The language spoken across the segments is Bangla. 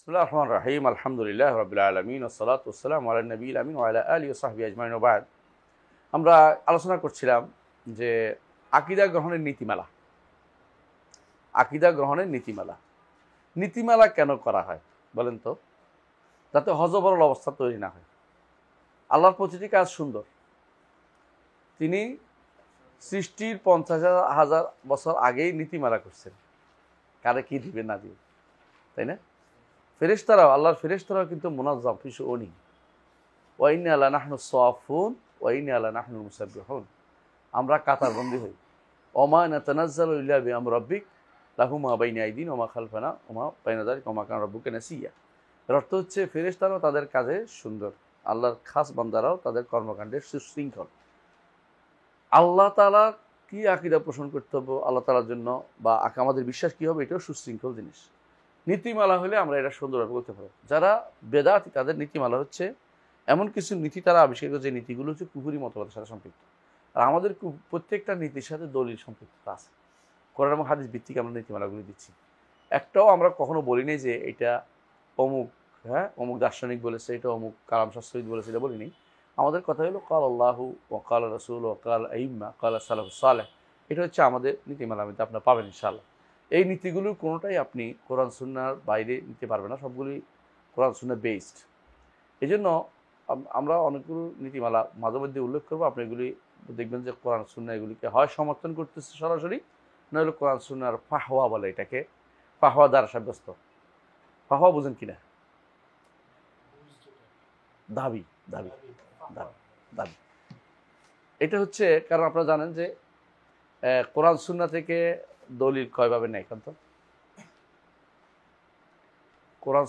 বিসমিল্লাহির রহমানির রহিম আলহামদুলিল্লাহি রাব্বিল আলামিন ওয়াসসালাতু ওয়াসসালামু আলা নবিয়িল আমিন ওয়া আলা আলিহি ওয়া সাহবিহি আজমাইন ওয়া বা'দ। আমরা আলোচনা করছিলাম যে আকীদা গ্রহণের নীতিমালা। আকীদা গ্রহণের নীতিমালা। নীতিমালা কেন করা হয় বলেন তো? যাতে হযবরল অবস্থা তৈরি না হয়। আল্লাহর প্রতিটি কাজ সুন্দর। তিনি সৃষ্টির 50,000 বছর আগেই নীতিমালা করছেন কারে কি দিবে না দিবে, তাই না? ফেরেশতারাও, আল্লাহর ফেরেশতারাও কিন্তু মুনাজ্জাম ফি শুউনি। ওয়া ইন্না লানাহনু সাফুন ওয়া ইন্না লানাহনু মুসাব্বিহুন। আমরা কাতারবন্দি হই। ওমা নাতানাজ্জালু ইল্লা বিআমরি রাব্বিক লাহু মা বাইনা আইদিনা ওয়া মা খালফানা ওয়া মা বাইনা যালিকা ওয়া মা কানা রাব্বুকা নাসিয়া। এর অর্থ হচ্ছে ফেরেশতারাও তাদের কাজে সুন্দর, আল্লাহর খাস বান্দারাও তাদের কর্মকাণ্ডে সুশৃঙ্খল। আল্লাহ তাআলা কি আকীদা পোষণ করতে হবে আল্লাহ তাআলার জন্য, বা আমাদের বিশ্বাস কি হবে, এটাও সুশৃঙ্খল জিনিস। নীতিমালা হলে আমরা এটা সুন্দরভাবে বলতে পারবো। যারা বেদাতি তাদের নীতিমালা হচ্ছে এমন কিছু নীতি তারা আবিষ্কার করে, যে নীতিগুলো হচ্ছে কুফরি মতবাদের সাথে সম্পৃক্ত। আর আমাদের প্রত্যেকটা নীতির সাথে দলিল সম্পৃক্ত আছে। কোরআন এবং হাদিস ভিত্তিক আমরা নীতিমালাগুলি দিচ্ছি। একটাও আমরা কখনো বলি নাই যে এটা অমুক অমুক দার্শনিক বলেছে, এটা অমুক কালাম শাস্ত্রবিদ বলেছে, এটা বলিনি। আমাদের কথা হলো কাল আল্লাহু ওয়া কাল রাসূল ওয়া কাল আইম্মা কাল সালাফুস সালেহ। এটা হচ্ছে আমাদের নীতিমালা, মধ্যে আপনারা পাবেন ইনশাআল্লাহ। এই নীতিগুলোর কোনোটাই আপনি কোরআন সুন্নাহর বাইরে নিতে পারবেন না, সবগুলি কোরআন সুন্নাহ বেসড। এই জন্য আমরা অনেকগুলো নীতিমালা মাঝে মধ্যে উল্লেখ করবো। আপনি এগুলি দেখবেন যে কোরআন সুন্নাহ এগুলিকে হয় সমর্থন করতেছে সরাসরি, নইলে কোরআন সুন্নাহর ফাহওয়া বলে, এটাকে ফাহওয়া দ্বারা সাব্যস্ত। ফাহওয়া বুঝেন কিনা? দাবি দাবি দাবি দাবি। এটা হচ্ছে কারণ আপনারা জানেন যে কোরআন সুন্নাহ থেকে দলিল কয়ভাবে নেয় এখন তো? কোরআন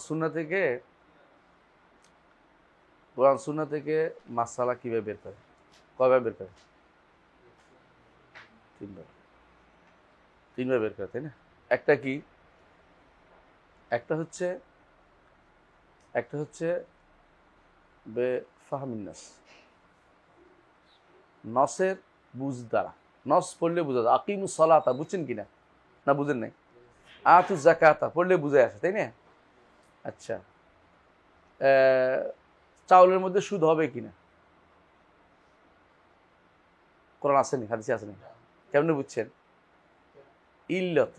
সুন্নাহ থেকে মাসালা কিভাবে বের করে, কয়ভাবে বের করে? তিনভাবে বের করে, তাই না? একটা কি? একটা হচ্ছে বেফাহমিন নাস, নসের বুঝ দ্বারা। নস পড়লে বুঝা যায়। আকিমুস সালাতা বুঝছেন কিনা? না বুঝেন নাই? আতু যাকাতা পড়লে বুঝে আসে, তাই না? আচ্ছা, চাউলের মধ্যে সুদ হবে কিনা? কোরআন আসেনি, হাদিসে আসেনি, কেমনে বুঝছেন? ইল্লত।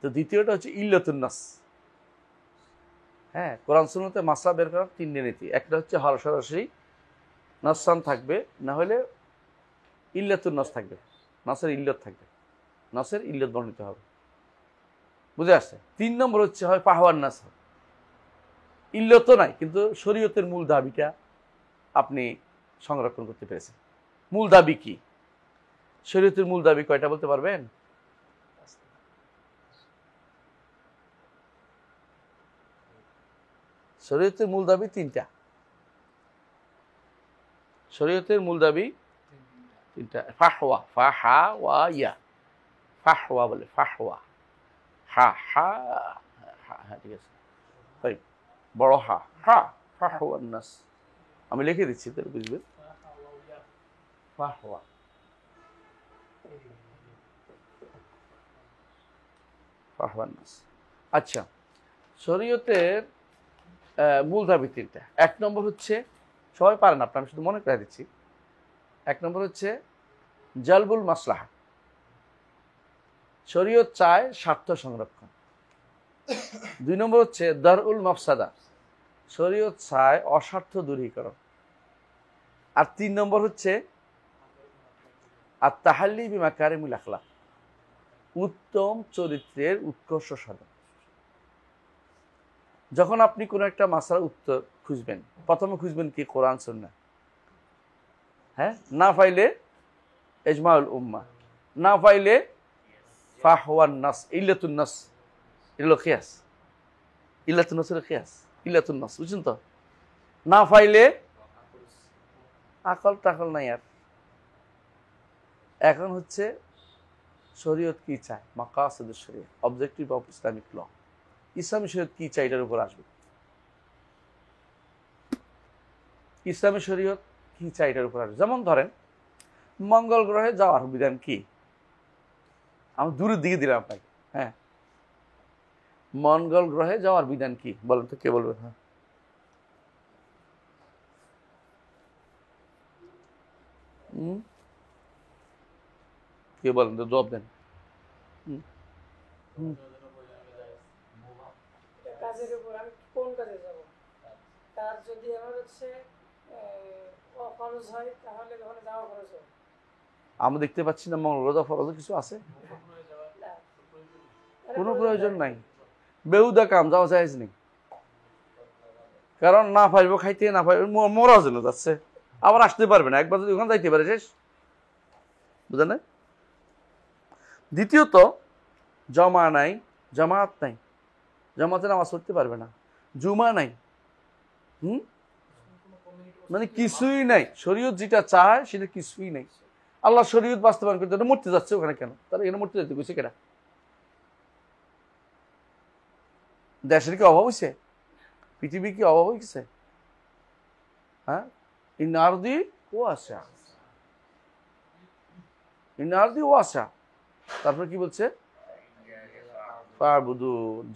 তো দ্বিতীয়টা হচ্ছে ইল্লাতুন নাস। কোরআন সুন্নাতে মাসলা বের করার তিনটে নীতি। একটা হচ্ছে সরাসরি নসান থাকবে, না হলে ইল্লাতুন নাস থাকবে, নাসের ইল্লত থাকবে, নাসের ইল্লত বর্ণিত হবে। বুঝে আসছে? 3 নম্বর হচ্ছে হয় ফাহওয়ান নাস, ইল্লত নাই কিন্তু শরীয়তের মূল দাবিটা আপনি সংরক্ষণ করতে পেরেছেন। মূল দাবি কি? শরীয়তের মূল দাবি কয়টা বলতে পারবেন? শরীয়তের মূল দাবি 3টা। শরীয়তের মূল দাবি 3টা। ফাহওয়া, ফাহা ওয়া ইয়া। ফাহওয়া বলে, ফাহওয়া, হা হা হা, ঠিক আছে, তাই বড় হা হা, ফাহওয়ান নাস। আমি লিখে দিচ্ছি তাহলে বুঝবেন। ফাহওয়া, ফাহওয়ান নাস। আচ্ছা, শরীয়তের মূল দাবি 3টা। 1 নম্বর হচ্ছে, সবাই পারেন আপনি, আমি শুধু মনে করে দিচ্ছি। 1 নম্বর হচ্ছে জালবুল মাসলাহা। শরীয়ত চায় স্বার্থ সংরক্ষণ। 2 নম্বর হচ্ছে দারউল মাফসাদা। শরীয়ত চায় অস্বার্থ দূরীকরণ। আর 3 নম্বর হচ্ছে আত-তাহাল্লি বিমাকারিমিল আখলাক, উত্তম চরিত্রের উৎকর্ষ সাধন। যখন আপনি কোনো একটা মাসলার উত্তর খুঁজবেন, প্রথমে খুঁজবেন কি? কোরআন সুন্নাহ। না পাইলে ইজমাউল উম্মাহ, না পাইলে ফাহওয়ান নাস, ইল্লাতুন নাস। এগুলো কিয়াস, ইল্লাতুন নাসের কিয়াস, ইল্লাতুন নাস, বুঝছেন তো? না পাইলে আকল টাকল নাই আর। এখন হচ্ছে শরীয়ত কি চায়, মাকাসিদুশ শরিয়াহ, অবজেক্টিভ অফ ইসলামিক ল। ইসলামী শরীয়ত কি চাই এটার উপর আসবে। ইসলামী শরীয়ত কি চাই এটার উপর আসবে। যেমন ধরেন মঙ্গল গ্রহে যাওয়ার বিধান কি? আমি দূরের দিকে দিলাম আপনাকে। মঙ্গল গ্রহে যাওয়ার বিধান কি বলেন তো, কে বলবেন? হ্যাঁ, কে বলেন তো, জবাব দেন। কাজের উপর আমি কোন কাজে যাব, কাজ যদি আমার হচ্ছে খরচ হয় তাহলে ওখানে যাওয়া খরচ হয়। আমরা দেখতে পাচ্ছি না মঙ্গল গ্রহ ফরজ কিছু আছে, কোনো প্রয়োজন নাই। বেহুদা কাম যাওয়া যায় নেই, কারণ না পাইব খাইতে, না পাইব মরার জন্য যাচ্ছে, আবার আসতে পারবে না। একবার যদি ওখানে যাইতে পারে শেষ, বুঝলেন না? দ্বিতীয়ত জমা নাই, জামাত নাই, জামাতে নামাজ পড়তে পারবে না। জুমা নাই, মানে কিছুই নাই। শরীয়ত যেটা চায় সেটা কিছুই নাই। আল্লাহ শরীয়ত বাস্তবায়ন করতে মরতে যাচ্ছে ওখানে, কেন তারা এখানে মরতে যেতে গেছে? কেনা দেশের কি অভাব হয়েছে? পৃথিবীর কি অভাব হয়েছে? হ্যাঁ, ইনারদি ও আসা, ইনারদি ও আসা। তারপর কি বলছে?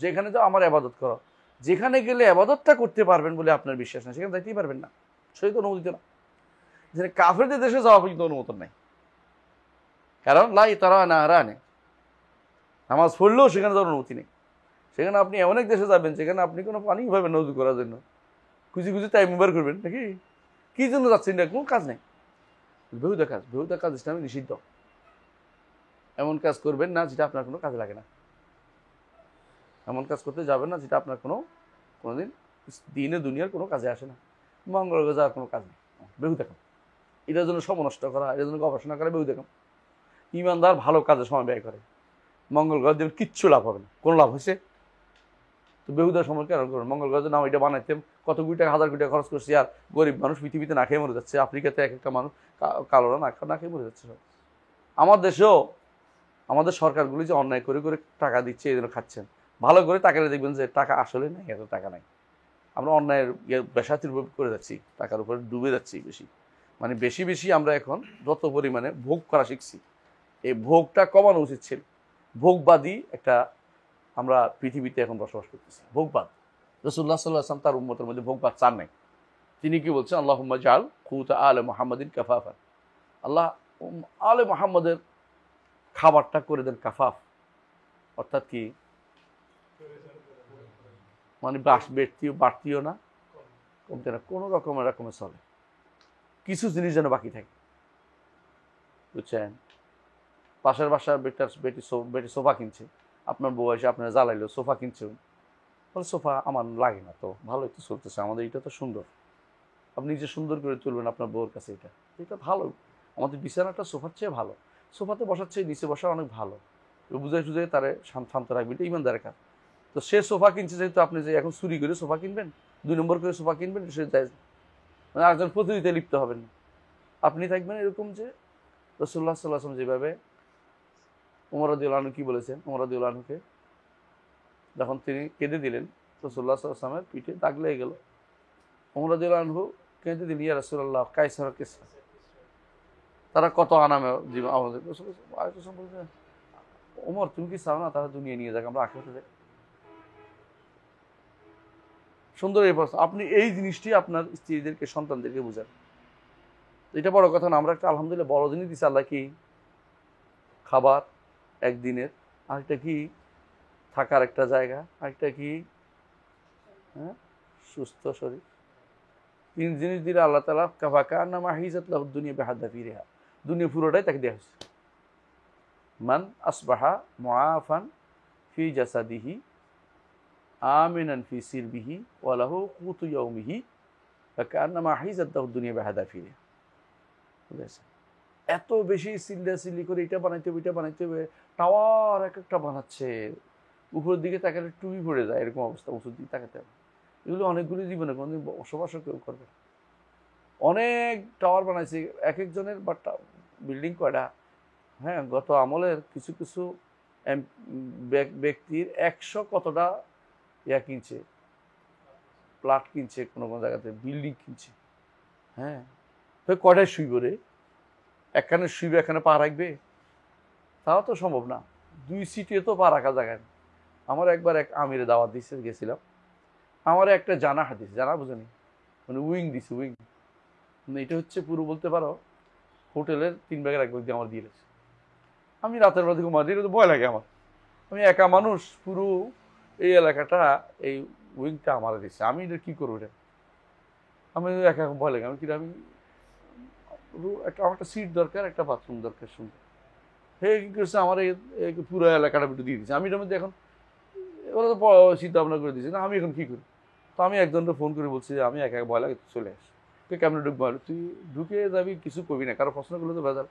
যেখানে যাও আমার আবাদত করো। যেখানে গেলে আবাদতটা করতে পারবেন বলে আপনার বিশ্বাস না, সেখানে যাইতেই পারবেন না, শরীয়ত অনুমোদিত না। যেখানে কাফেরদের দেশে যাওয়া পর্যন্ত অনুমোদন নাই, কারণ লাই তারা না হারানে নামাজ পড়লেও সেখানে যাওয়ার অনুমতি নেই। সেখানে আপনি এমন এক দেশে যাবেন যেখানে আপনি কোনো পানি পাবেন না উজু করার জন্য, খুঁজি খুঁজি টাইম ব্যবহার করবেন নাকি? কি জন্য যাচ্ছেন? না কোনো কাজ নেই, বেহুদা কাজ। বেহুদা কাজ ইসলামে নিষিদ্ধ। এমন কাজ করবেন না যেটা আপনার কোনো কাজে লাগে না। এমন কাজ করতে যাবেন না যেটা আপনার কোনোদিন দিনে দুনিয়ার কোনো কাজে আসে না। মঙ্গল গ্রহে যাওয়ার কোনো কাজ নেই, বেহুদা কাম। এটার জন্য সময় নষ্ট করা, এটার জন্য গবেষণা করা বেহুদা কাম। ইমানদার ভালো কাজে সময় ব্যয় করে। মঙ্গল গ্রহের জন্য কিচ্ছু লাভ হবে না, কোনো লাভ হয়েছে? তো বেহুদার সময় কেন করবেন? মঙ্গল গ্রহের জন্য এটা বানাইতে কত কোটি টাকা, হাজার কোটি টাকা খরচ করছি, আর গরিব মানুষ পৃথিবীতে না খেয়ে মরে যাচ্ছে। আফ্রিকাতে এক একটা মানুষ কালোরা না খেয়ে মরে যাচ্ছে সব। আমার দেশেও আমাদের সরকারগুলি যে অন্যায় করে করে টাকা দিচ্ছে, এই জন্য খাচ্ছেন। ভালো করে টাকা দেখবেন যে টাকা আসলে নেই, এত টাকা নাই। আমরা অন্যায়ের বেসাতির করে যাচ্ছি, টাকার উপরে ডুবে যাচ্ছি বেশি। মানে বেশি বেশি আমরা এখন যত পরিমাণে ভোগ করা শিখছি, এই ভোগটা কমানো উচিত ছিল। ভোগবাদী একটা আমরা পৃথিবীতে এখন বসবাস করতেছি, ভোগবাদ। রাসূলুল্লাহ সাল্লাল্লাহু আলাইহি ওয়াসাল্লাম তার উম্মতের মধ্যে ভোগবাদ চান নাই। তিনি কি বলছেন? আল্লাহুম্মা জাআল কুতা আলে মুহাম্মাদিন কাফাফা। আল্লাহ আলে মুহাম্মাদের খাবারটা করে দেন কাফাফ। অর্থাৎ কি, মানে বাড়তিও না, কমতে না, কোনো রকমের চলে। কিছু জিনিস যেন বাকি থাকে, বুঝছেন? পাশের বাসার বেটি সোফা কিনছে, আপনার বউ এসে আপনার জ্বালাইলো, সোফা কিনছে, বলে সোফা আমার লাগে না তো, ভালোই তো চলতেছে, আমাদের এটা তো সুন্দর। আপনি নিজে সুন্দর করে তুলবেন আপনার বউর কাছে, এটা ভালো, আমাদের বিছানাটা সোফার চেয়ে ভালো, সোফাতে বসার চেয়ে নিচে বসা অনেক ভালো। বুঝাই সুঝাই তারে শান্ত রাখবেন, এটা ইমানদারের কাজ। তো সে সোফা কিনছে, যেহেতু আপনি যে এখন চুরি করে সোফা কিনবেন, 2 নম্বর করে সোফা কিনবেন, সে মানে আরেকজন প্রতিযোগিতায় লিপ্ত হবেন না। আপনি থাকবেন এরকম যে রাসূলুল্লাহ সাল্লাল্লাহু আলাইহি ওয়াসাল্লাম যেভাবে, ওমর রাদিয়াল্লাহু আনহু কি বলেছেন? ওমর রাদিয়াল্লাহু আনহুকে যখন তিনি কেঁদে দিলেন, রাসূলুল্লাহ সাল্লাল্লাহু আলাইহি ওয়াসাল্লামের পিঠে দাগ লেগে গেল, ওমর রাদিয়াল্লাহু আনহু কেঁদে দিলেন, ইয়া রাসূলুল্লাহ কায়সার কিসরা, তারা কত আনামে জীবন আমাদের। ওমর তুমি কি চাও না তারা দুনিয়া নিয়ে যাক, আমরা আখিরাতে যাই? সুন্দর এই প্রশ্ন। আপনি এই জিনিসটি আপনার স্ত্রীদেরকে, সন্তানদেরকে বুঝান। এটা বড় কথা না, আমরা একটা আলহামদুলিল্লাহ বড় জিনিস দিচ্ছি আল্লাহ। কি? খাবার একদিনের, আরেকটা কি থাকার একটা জায়গা, আরেকটা কি হ্যাঁ সুস্থ শরীর। 3 জিনিস দিলে আল্লাহ তাআলা কাফাকান্নামা হিজাত লাহু দুনিয়া বিহাদ্দা ফিরিহা, দুনিয়া পুরোটাই তাকে দেওয়া হয়েছে। মান আসবাহা মুআফান ফি জাসাদিহি আমিনান ফি সিরবিহি ওয়া লাহু কুতু ইয়াউমিহি ফাকান্নামা হিজাত লাহু দুনিয়া বিহাদ্দা ফিরিহা। এত বেশি চিল্লাচিল্লি করে এটা বানাইতে হবে, এটা বানাইতে হবে, টাওয়ার এক একটা বানাচ্ছে, উপরের দিকে তাকালে টুপি পড়ে যায়, এরকম অবস্থা, উঁচুর দিকে তাকাতে হবে। এগুলো অনেকগুলি জীবনে কোনোদিন বসবাসও কেউ করবে। অনেক টাওয়ার বানাইছে, এক একজনের বা বিল্ডিং কয়টা। হ্যাঁ, গত আমলের কিছু কিছু ব্যক্তির 100 কতটা কিনছে, প্লাট কিনছে, কোনো কোনো জায়গাতে বিল্ডিং কিনছে। হ্যাঁ, কয়টায় শুইব রে? একখানে শুইবে, এখানে পা রাখবে, তাও তো সম্ভব না। 2 সিটে তো পা রাখা জায়গা নেই। আমার একবার এক আমিরে দাওয়াত দিচ্ছে, গেছিলাম, আমার একটা জানা হাদিস, জানা বুঝেনি, মানে উইং দিছে, উইং, মানে এটা হচ্ছে পুরো বলতে পারো হোটেলের 3 ভাগের 1 ভাগ দিয়ে আমার দিয়ে দিয়েছে। আমি রাতের বেলা ঘুমা দিলে তো ভয় লাগে আমার, আমি একা মানুষ, পুরো এই এলাকাটা এই উইংটা আমার দিচ্ছে, আমি এটা কী করবো? এটা আমি একা ভয় লাগে, আমি কিন্তু আমি আমার একটা সিট দরকার, একটা বাথরুম দরকার, শুনতে হে কী করছে আমার এই পুরো এলাকাটা একটু দিয়ে দিচ্ছে। আমি এটার মধ্যে এখন ওরা তো চিন্তা ভাবনা করে দিয়েছে না, আমি এখন কী করি? তো আমি একজনকে ফোন করে বলছি যে আমি একা ভয় লাগে, তুই চলে আস। তুই কেমন ঢুকবো? তুই ঢুকে যাবি, কিছু কবি না, কারো প্রশ্ন করলে তো ভেজাল,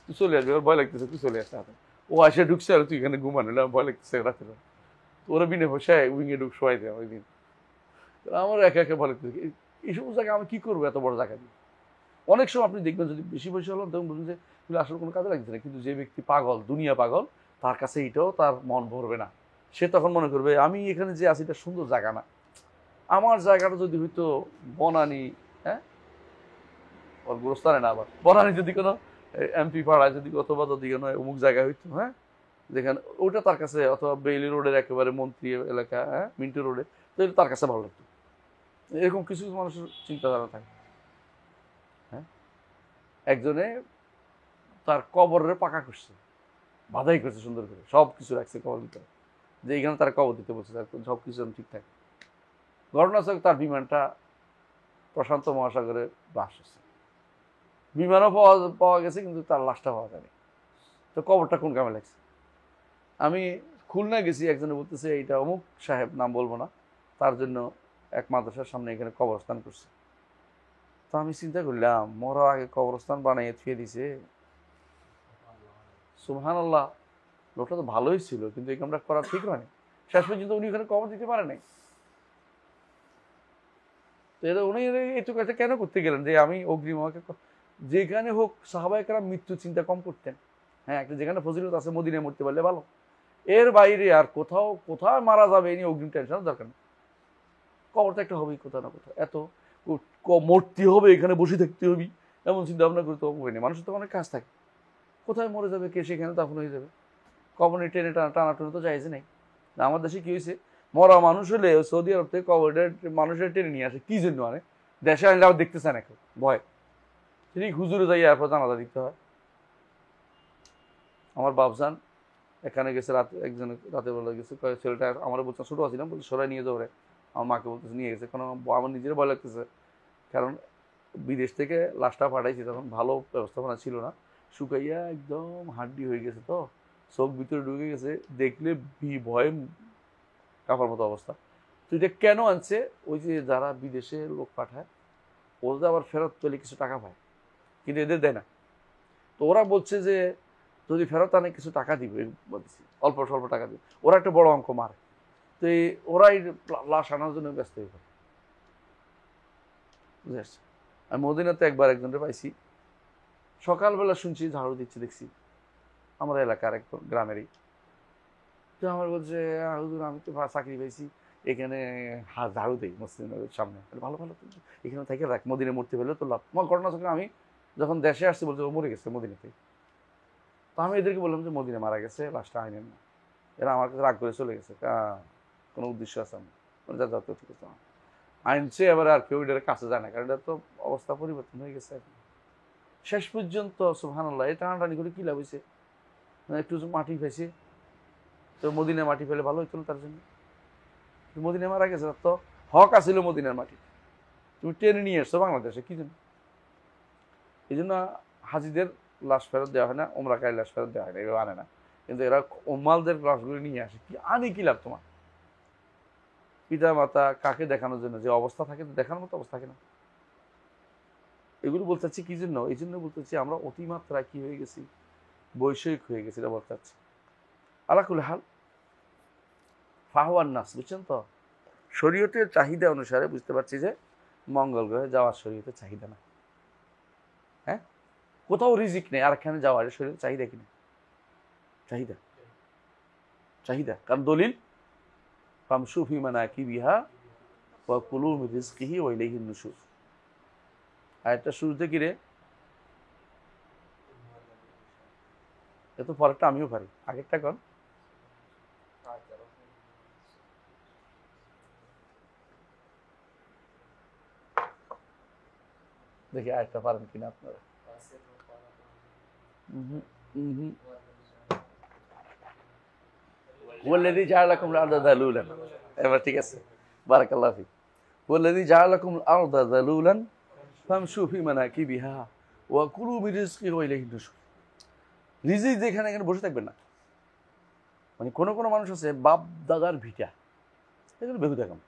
তুই চলে আসবি, ওর ভয় লাগতেছে, তুই চলে আসতে হাতে। ও আসে ঢুকছে আর তুই এখানে ঘুমানো, ভয় লাগতেছে রাতের। তো ওরা বিনে বসায় উইংয়ে ঢুক শোয়াই দেয় ওই দিন। আমার একা একা ভয় লাগতেছে, এই সমস্ত জায়গায় আমি কী করবো এত বড় জায়গা দিয়ে? অনেক সময় আপনি দেখবেন যদি বেশি বয়সী হলাম তখন বলবেন যে আসলে কোনো কাজে লাগছে না, কিন্তু যে ব্যক্তি পাগল, দুনিয়া পাগল, তার কাছে এটাও তার মন ভরবে না। সে তখন মনে করবে আমি এখানে যে আছি এটা সুন্দর জায়গা না, আমার জায়গাটা যদি হয়তো বনানি, হ্যাঁ, ওর গোরস্থানে না, আবার বনানি যদি কোনো এমপি পাড়ায় যদি, অথবা যদি কোনো অমুক জায়গায় হইতো, হ্যাঁ, যেখানে ওটা তার কাছে, অথবা বেইলি রোডের একেবারে মন্ত্রী এলাকা, হ্যাঁ, মিন্টু রোডে, তো এটা তার কাছে ভালো লাগতো। এরকম কিছু কিছু মানুষের চিন্তাধারা থাকে। হ্যাঁ, একজনে তার কবরের পাকা করছে, বাধাই করছে সুন্দর করে, সব কিছু রাখছে কবর ভিতরে, যে এইখানে তার কবর দিতে বলছে, তার সব কিছু ঠিকঠাক। ঘটনাচক তার বিমানটা প্রশান্ত মহাসাগরে ভাসছে, বিমানও পাওয়া গেছে, কিন্তু তার লাশটা পাওয়া যায়নি। তো কবরটা কোন কামে লাগছে? আমি খুলনা গেছি, একজনে বলতেছে এইটা অমুক সাহেব, নাম বলবো না, তার জন্য এক মাদ্রাসার সামনে এখানে কবরস্থান করছে। তো আমি চিন্তা করলাম, মরা আগে কবরস্থান বানাইয়ে থুয়ে দিছে, সুবহানাল্লাহ, লোকটা তো ভালোই ছিল, কিন্তু এই কামটা করা ঠিক হয়নি। শেষ পর্যন্ত উনি ওখানে কবর দিতে পারে নাই। তো এটা উনি এইটুকু একটা কেন করতে গেলেন যে আমি অগ্রিম, আমাকে যেখানে হোক সাহাবায়ে কেরাম মৃত্যু চিন্তা কম করতেন। হ্যাঁ, একটা যেখানে ফজিলত আছে, মদিনায় মরতে পারলে ভালো, এর বাইরে আর কোথাও কোথায় মারা যাবে এই নিয়ে অগ্রিম টেনশনের দরকার নেই। কবর তো একটা হবেই কোথাও না কোথাও, এত মরতে হবে, এখানে বসে থাকতে হবে এমন চিন্তা ভাবনা করতে হবে না। মানুষের তো অনেক কাজ থাকে, কোথায় মরে যাবে কে, সেখানে তখন হয়ে যাবে। কবরে টেনে টানাটানি তো চাইছে নাই। আমার দেশে কি হয়েছে, মরা মানুষ হলে সৌদি আরব থেকে কবরের মানুষের টেনে নিয়ে আসে, কি জন্য আনে? দেশে আনলে আবার দেখতে চায় না কেউ, ভয়, ঠিক হুজুরে যাই এরপর জানাজা দিতে হয়। আমার বাপজান এখানে গেছে, রাতে একজন রাতে বেলা গেছে, ছেলেটা আমার বলছে, ছোটো আছিলাম, বলছে সরাই নিয়ে যাও রে, আমার মাকে বলতেছে নিয়ে গেছে, কারণ আমার নিজের ভয় লাগতেছে, কারণ বিদেশ থেকে লাশটা পাঠাইছি তখন ভালো ব্যবস্থাপনা ছিল না, শুকাইয়া একদম হাড্ডি হয়ে গেছে, তো চোখ ভিতরে ঢুকে গেছে, দেখলে ভয়ে কাপার মতো অবস্থা। তো এটা কেন আনছে? ওই যে যারা বিদেশে লোক পাঠায়, ওদের আবার ফেরত পেলে কিছু টাকা পায়, কিন্তু এদের দেয় না। তো ওরা বলছে যে যদি ফেরত আনে কিছু টাকা দিবে, বলছি অল্প স্বল্প টাকা দিবে, ওরা একটা বড় অঙ্ক মারে। তো ওরাই লাশ আনার জন্য ব্যস্ত হয়ে পড়ে, বুঝে আসছে। আমি মদিনাতে একবার একজনকে পাইছি, সকালবেলা শুনছি ঝাড়ু দিচ্ছে, দেখছি আমার এলাকার এক গ্রামেরই। তো আমার বলছে, হুজুর আমি তো চাকরি পাইছি এখানে, ঝাড়ু দিই মসজিদের সামনে, ভালো ভালো, এখানে থেকে রাখ, মদিনে মূর্তি পেলে তো লাভ। আমার ঘটনা চক্রে আমি যখন দেশে আসছি বলছে ও মরে গেছে মদিনাতে। তো আমি এদেরকে বললাম যে মদিনে মারা গেছে, লাশটা আইনেন না। এরা আমার কাছে রাগ করে চলে গেছে, কোনো উদ্দেশ্য আছে আমি যা যত ঠিক আছে আইনছে, এবার আর কেউ এটার কাছে যায় না, কারণ এটা তো অবস্থা পরিবর্তন হয়ে গেছে এখন। শেষ পর্যন্ত সুবহানাল্লাহ, এই টানাটানি করে কী লাভ হয়েছে? একটু মাটি ফেছে, তো মদিনায় মাটি ফেলে ভালো হইতো তার জন্য। মদিনায় মারা গেছে, তো হক আছিল মদিনার মাটি, তুমি টেনে নিয়ে এসছো বাংলাদেশে কি জন্য? এই জন্য হাজিদের লাশ ফেরত দেওয়া হয় না, ওমরাকারী লাশ ফেরত দেওয়া হয় না, এগুলো আনে না। কিন্তু এরা উম্মালদের লাশগুলি নিয়ে আসে, কি আনে কি লাভ তোমার? পিতা মাতা কাকে দেখানোর জন্য যে অবস্থা থাকে, তো দেখানোর মতো অবস্থা থাকে না। এগুলো বলতে চাচ্ছি কি জন্য? এই জন্য বলতে চাচ্ছি আমরা অতিমাত্রা কি হয়ে গেছি, বৈষয়িক হয়ে গেছি, এটা বলতে চাচ্ছি। আলাকুল হাল ফাহওয়ান নাস, বুঝছেন তো? শরীয়তের চাহিদা অনুসারে বুঝতে পারছি যে মঙ্গল গ্রহে যাওয়ার শরীয়তের চাহিদা না। হ্যাঁ, কোথাও রিজিক নেই, আর এখানে যাওয়ার শরীয়তের চাহিদা কিনা? চাহিদা, চাহিদা। কারণ দলিল ফামশু ফি মানাকিবিহা ওয়া কুলু মিন রিজকিহি ওয়া ইলাইহিন নুশুর। আয়াতটা শুরুতে কি রে? এত পরেরটা আমিও পারি, আগেরটা কর। দেখি আরেকটা পারেন কিনা আপনারা। ওয়াল্লাযী জাআলা লাকুমুল আরদা যালুলান, এবার ঠিক আছে, বারাকাল্লাহু ফিক। ওয়াল্লাযী জাআলা লাকুমুল আরদা যালুলান ফামশু ফি মানাকিবিহা ওয়া কুলু মিন রিজকিহি ওয়া ইলাইহিন নুশুর। রিজিক যেখানে এখানে বসে থাকবেন না। মানে কোনো কোনো মানুষ আছে বাপ দাদার ভিটা, এগুলো বেহুদা কাম।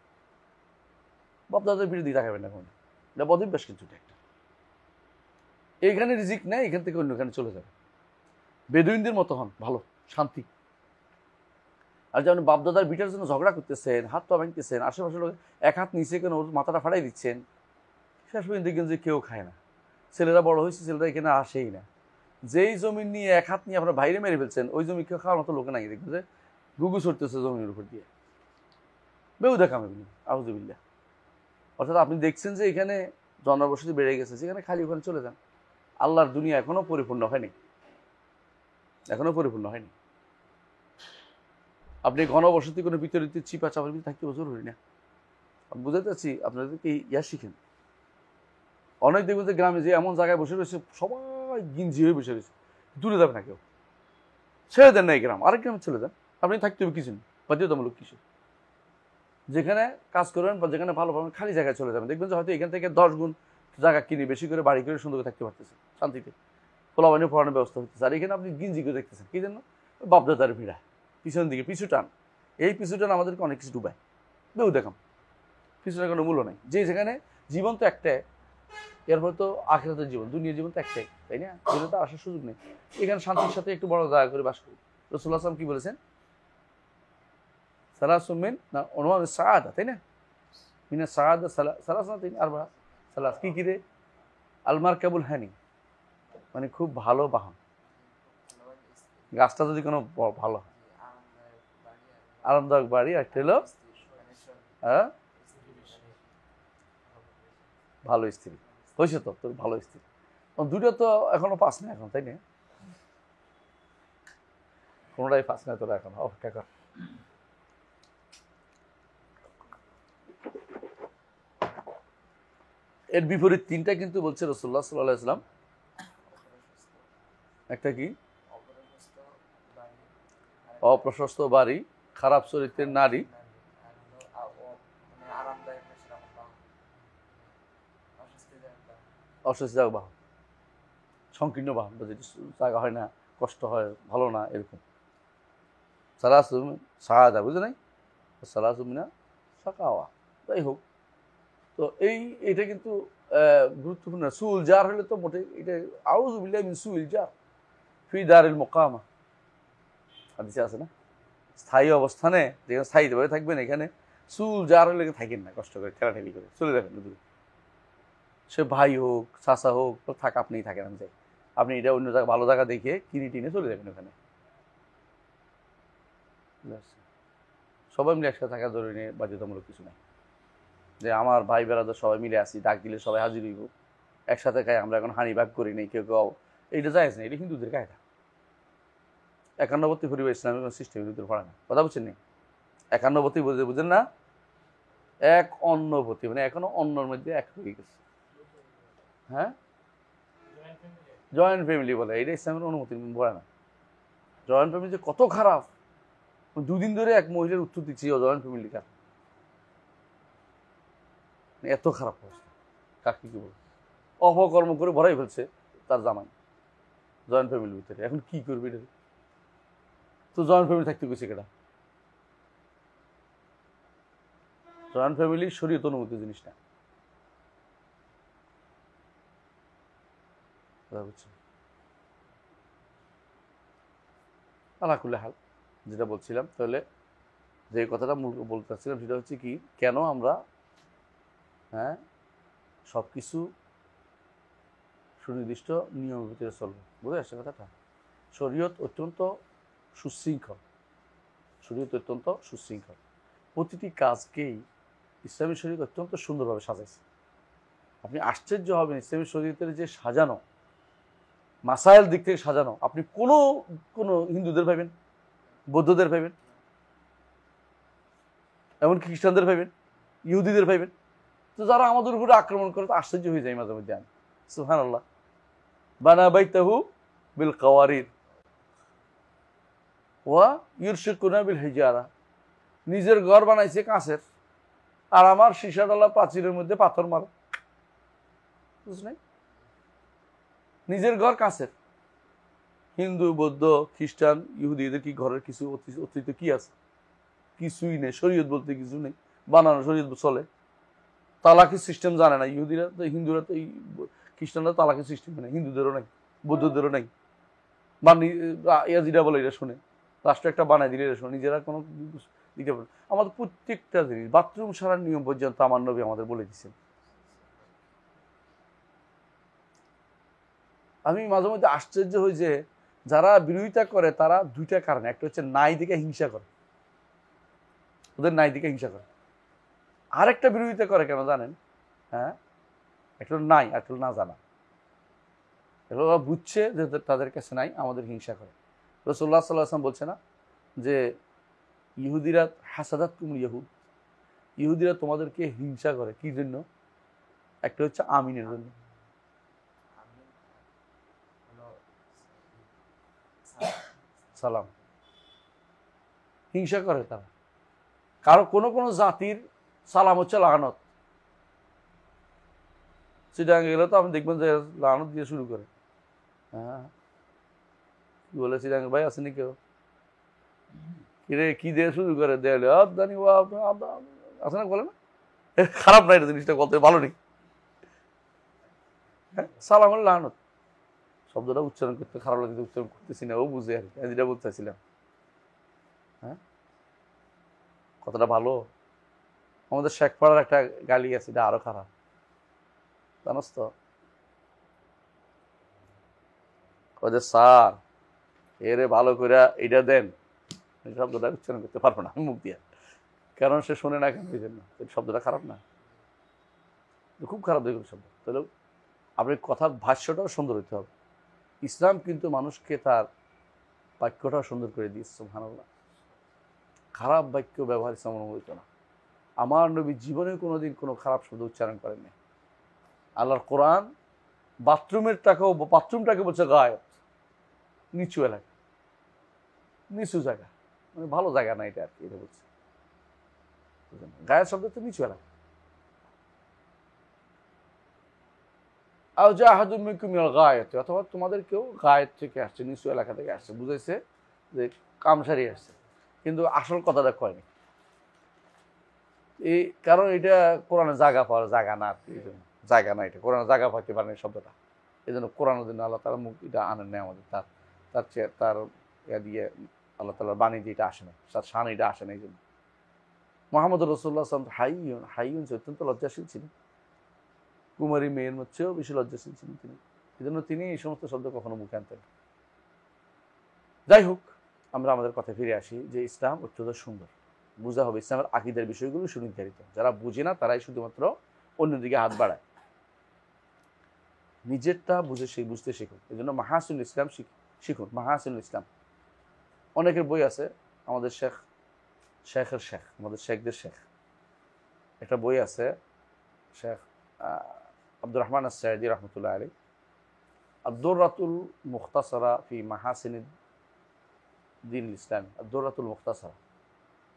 বাপ দাদার ভিটা দিয়ে তাকাবেন না কোনো, এটা বদভ্যাস কিন্তু একটা। এইখানে রিজিক নেই, এখান থেকে অন্যখানে চলে যাবে। বেদুইনদের মতো হন, ভালো শান্তি। আর যেমন বাপদাদার ভিটার জন্য ঝগড়া করতেছেন, হাত পা ভাঙতেছেন, আশেপাশে লোক এক হাত নিচে কেন ওর মাথাটা ফাটাই দিচ্ছেন, শেষ পর্যন্ত দেখবেন যে কেউ খায় না। ছেলেরা বড় হয়েছে, ছেলেরা এখানে আসেই না। যেই জমি নিয়ে এক হাত নিয়ে আপনারা বাইরে মেরে ফেলছেন, ওই জমি কেউ খাওয়ার মতো লোকে নাই। দেখবেন যে গুগু ছড়তেছে জমির উপর দিয়ে, বেহুদা কাম এগুলি, আউযুবিল্লাহ। অর্থাৎ আপনি দেখছেন যে এখানে জনবসতি বেড়ে গেছে, সেখানে খালি ওখানে চলে যান। আল্লাহর দুনিয়া এখনো পরিপূর্ণ হয়নি, এখনো পরিপূর্ণ হয়নি। আপনি ঘনবসতি কোনো বিতরিত চিপা চাপার ভিতরে থাকতে বছর হই না। আমি বুঝাতে চাচ্ছি, আপনাদেরকে ইয়া শিখেন। অনেক দেখবেন যে গ্রামে যে এমন জায়গায় বসে রয়েছে, সবাই গিঞ্জি হয়ে বসে রয়েছে, দূরে যাবে না কেউ, ছেড়ে দেন না এই গ্রাম, আরেক গ্রামে চলে যান। আপনি থাকতে হবে কিছু বাধ্যতামূলক কিছু, যেখানে কাজ করবেন বা যেখানে ভালো পাবেন, খালি জায়গায় চলে যাবেন। দেখবেন যে হয়তো এখান থেকে 10 গুণ জায়গা কিনে বেশি করে বাড়ি করে সুন্দর করে থাকতে পারতেছে শান্তিতে, পোলাবানি পড়ানোর ব্যবস্থা হচ্ছে। আর এখানে আপনি গিঞ্জি করে দেখতেছেন কি জন্য? বাপদাদার ভিড়া, পিছনের দিকে পিছু টান। এই পিছু টান আমাদেরকে অনেক কিছু ডুবায়। বেউ দেখাম পিছনে কোনো মূল্য নাই। যে যেখানে জীবন তো একটাই, এরপর তো আখিরাতের জীবন, দুনিয়ার জীবন তো একটাই, তাই না? এটা তো আসার সুযোগ নেই। এখানে শান্তির সাথে একটু বড় জায়গা করে বাস করি। রাসূলুল্লাহ সাল্লাল্লাহু আলাইহি ওয়াসাল্লাম কি বলেছেন? সালাসুম মিন না উনওয়ান সাআদা, তাই না? মিনা সাআদা সালাসাতিন আরবা সালাস, কি রে? আল মারকাবুল হানি, মানে খুব ভালো বাহন। গাছটা যদি কোনো ভালো আরামদায়ক বাড়ি, একটা হলো হ্যাঁ ভালো স্ত্রী। হয়েছে তো তোর ভালো স্ত্রী, দুটো তো এখনো পাস না এখন, তাই না? কোনোটাই পাস না তোরা, এখন অপেক্ষা কর। এর বিপরীত তিনটা কিন্তু বলছে রাসূলুল্লাহ সাল্লাল্লাহু আলাইহি ওয়াসাল্লাম। একটা কি? অপ্রশস্ত বাড়ি, খারাপ চরিত্রের নারী, অস্বস্তিদায়ক বাহন, সংকীর্ণ বাহন, যেটি জায়গা হয় না, কষ্ট হয়, ভালো না, এরকম। সালাসুম সাহাদা, বুঝে নাই? সালাসুমিনা সাকাওয়া। যাই হোক, তো এইটা কিন্তু গুরুত্বপূর্ণ। সুল জার হলে তো মোটে, এটা আউযু বিল্লাহি মিন সুইল জার ফি দারিল মুকামা, হাদিসে আছে না? স্থায়ী অবস্থানে, যেখানে স্থায়ীভাবে থাকবেন, এখানে সুল জার হলে থাকেন না, কষ্ট করে ঠেলাঠেলি করে চলে যাবেন দূরে। সে ভাই হোক, চাচা হোক, থাক, আপনিই থাকেন, আমি যাই। আপনি এটা অন্য জায়গা, ভালো জায়গা দেখে কিনে টিনে চলে যাবেন ওখানে। সবাই মিলে একসাথে থাকা জরুরি নেই, বাধ্যতামূলক কিছু নাই যে আমার ভাই বেড়াদের সবাই মিলে আসি, ডাক দিলে সবাই হাজির হইব, একসাথে খাই। আমরা এখন হানি ভাগ করি নাই, কেউ কেউ, এইটা যায় না, এটা হিন্দুদের কায়দা। 91 পরিবার ইসলামিক সিস্টেমের ভিতরে পড়ে না, কথা বুঝছেন নি? 91 বুঝেন না? এক অন্নপতি, মানে এখনো অন্যর মধ্যে এক হয়ে গেছে। হ্যাঁ, জয়েন্ট ফ্যামিলি বলে, এটা ইসলামের অনুমতি পড়ে না। জয়েন্ট ফ্যামিলি যে কত খারাপ, দুদিন ধরে এক মহিলার উত্তর দিচ্ছি জয়েন্ট ফ্যামিলি কার, এত খারাপ অবস্থা। কাকে কি বলবো, অপকর্ম করে ভরাই ফেলছে তার জামাই জয়েন্ট ফ্যামিলির ভিতরে। এখন কি করবে এটা? তো জয়েন্ট ফ্যামিলি থাকতে গেছে কেটা? জয়েন্ট ফ্যামিলি শরীয়ত অনুমতি জিনিস না, বুঝছেন? আলাকুল্লি হাল, যেটা বলছিলাম, তাহলে যে কথাটা মূল বলতে চাচ্ছিলাম সেটা হচ্ছে কি, কেন আমরা সব কিছু সুনির্দিষ্ট নিয়মের ভিতরে চলবো, বুঝে আসছে কথাটা? শরীয়ত অত্যন্ত সুশৃঙ্খল, শরীয়ত অত্যন্ত সুশৃঙ্খল। প্রতিটি কাজকেই ইসলামী শরীয়ত অত্যন্ত সুন্দরভাবে সাজাইছে। আপনি আশ্চর্য হবেন, ইসলামী শরীয়তের যে সাজানো, মাসাইল দিক থেকে সাজানো, আপনি কোনো হিন্দুদের পাইবেন, বৌদ্ধদের পাইবেন, এমনকি খ্রিস্টানদের পাইবেন, ইহুদিদের পাইবেন। তো যারা আমাদের উপরে আক্রমণ করে, তো আশ্চর্য হয়ে যায় মাঝে মধ্যে আমি, সুবহানাল্লাহ। বানা বাইতাহু বিল কাওয়ারির ওয়া ইউরশিকুনা বিল হিজারা, নিজের ঘর বানাইছে কাঁচের, আর আমার সীসাডালা প্রাচীরের মধ্যে পাথর মারো। বুঝলেন? নিজের ঘর কাঁচের। হিন্দু, বৌদ্ধ, খ্রিস্টান, ইহুদি এদের কি ঘরের কিছু অতিরিক্ত কি আছে? কিছুই নেই। শরীয়ত বলতে কিছু নেই, বানানো শরীয়ত চলে। তালাকের সিস্টেম জানে না ইহুদিরা, তো হিন্দুরা তো এই খ্রিস্টানরা তালাকের সিস্টেম নেই, হিন্দুদেরও নাই, বৌদ্ধদেরও নাই। ইয়াজিরা বলে এটা শুনে, রাষ্ট্র একটা বানাই দিলে এটা শুনে, নিজেরা কোনো দিতে পারে। আমাদের প্রত্যেকটা জিনিস, বাথরুম সারার নিয়ম পর্যন্ত আমার নবী আমাদের বলে দিচ্ছেন। আমি মাঝে মধ্যে আশ্চর্য হই যে যারা বিরোধিতা করে তারা দুইটা কারণে, একটা হচ্ছে নাই দিকে হিংসা করে, ওদের নাই দিকে হিংসা করে। আরেকটা বিরোধিতা করে কেন জানেন? হ্যাঁ, একটা নাই, একটা না জানা। এগুলো বুঝছে যে তাদের কাছে নাই, আমাদের হিংসা করে। রাসূলুল্লাহ সাল্লাল্লাহু আলাইহি ওয়াসাল্লাম বলছে না যে ইহুদিরা হাসাদাত কুমুল ইয়াহুদ, ইহুদিরা তোমাদেরকে হিংসা করে কি জন্য? একটা হচ্ছে আমিনের জন্য। সালাম হিংসা করে তারা। কারো কোনো কোনো জাতির সালাম হচ্ছে লানত। চিটাং গেলে তো আপনি দেখবেন যে লানত দিয়ে শুরু করে। হ্যাঁ, কি বলে চিটাং ভাই আসেনি কেউ? কিরে কি দিয়ে শুরু করে? দেয়ালে আছে না, বলে না? খারাপ না এটা, জিনিসটা বলতে ভালো নেই। সালাম হল লানত। শব্দটা উচ্চারণ করতে খারাপ লাগে, উচ্চারণ করতেছি না, ও বুঝে আর কি, যেটা বলতে চাইছিলাম। হ্যাঁ, কথাটা ভালো। আমাদের শেখপাড়ার একটা গালি আছে, এটা আরো খারাপ, জানোস তো? স্যার এরে ভালো করে এটা দেন, এই শব্দটা উচ্চারণ করতে পারবো না মুখ দিয়ে, কারণ সে শোনে না কেন, এই জন্য। শব্দটা খারাপ না? খুব খারাপ দেখুন শব্দ। তাহলে আপনার কথার ভাষ্যটাও সুন্দর হইতে হবে। ইসলাম কিন্তু মানুষকে তার বাক্যটাও সুন্দর করে দিয়েছে, সুবহানাল্লাহ। খারাপ বাক্য ব্যবহার ইসলাম অনুমোদিত না। আমার নবী জীবনে কোনোদিন কোনো খারাপ শব্দ উচ্চারণ করেননি। আল্লাহর কোরআন বাথরুমটাকে বলছে গায়ত, নিচু এলাকা, নিচু জায়গা, মানে ভালো জায়গা না এটা আর কি, এটা বলছে। গায়ের শব্দ তো নিচু এলাকা। অথবা তোমাদের কেউ গায়ের থেকে আসছে, নিচু এলাকা থেকে আসছে, বুঝাইছে যে কামসারি আসছে, কিন্তু আসল কথাটা কয়নি। এই কারণ এটা কোরআনে জায়গা পাওয়ার জায়গা না আর কি, এই জন্য জায়গা না, এটা কোরআনে জায়গা পাইতে পারে না শব্দটা। এই জন্য কোরআনের জন্য আল্লাহ তাআলা মুখ এটা আনেন না আমাদের, তার ইয়া দিয়ে আল্লাহ তাআলার বাণী দিয়ে এটা আসে না, তার শান এটা আসে না। এই জন্য মুহাম্মদ রাসূলুল্লাহ সাল্লাল্লাহু আলাইহি ওয়াসাল্লাম হাইয়ুন অত্যন্ত লজ্জাশীল ছিলেন, কুমারী মেয়ের মধ্যেও বেশি লজ্জাশীল ছিলেন তিনি। এই জন্য তিনি এই সমস্ত শব্দ কখনো মুখে আনতেন। যাই হোক, আমরা আমাদের কথায় ফিরে আসি যে ইসলাম অত্যন্ত সুন্দর, বুঝা হবে। ইসলামের আকীদার বিষয়গুলো সুনির্ধারিত, যারা বুঝে না তারাই শুধুমাত্র অন্যদিকে হাত বাড়ায়। নিজেরটা বুঝে বুঝতে শিখুন। এই জন্য মাহাসিনুল ইসলাম শিখুন। মাহাসিনুল ইসলাম অনেকের বই আছে, আমাদের শেখের শেখ, আমাদের শেখদের শেখ একটা বই আছে, শেখ আব্দুর রহমান আস-সাঈদী রহমতুল্লাহ আলাইহি, আদ-দুররাতুল মুখতাসারা ফি মাহাসিনিদ দ্বীন ইসলাম। আদ-দুররাতুল মুখতাসারা,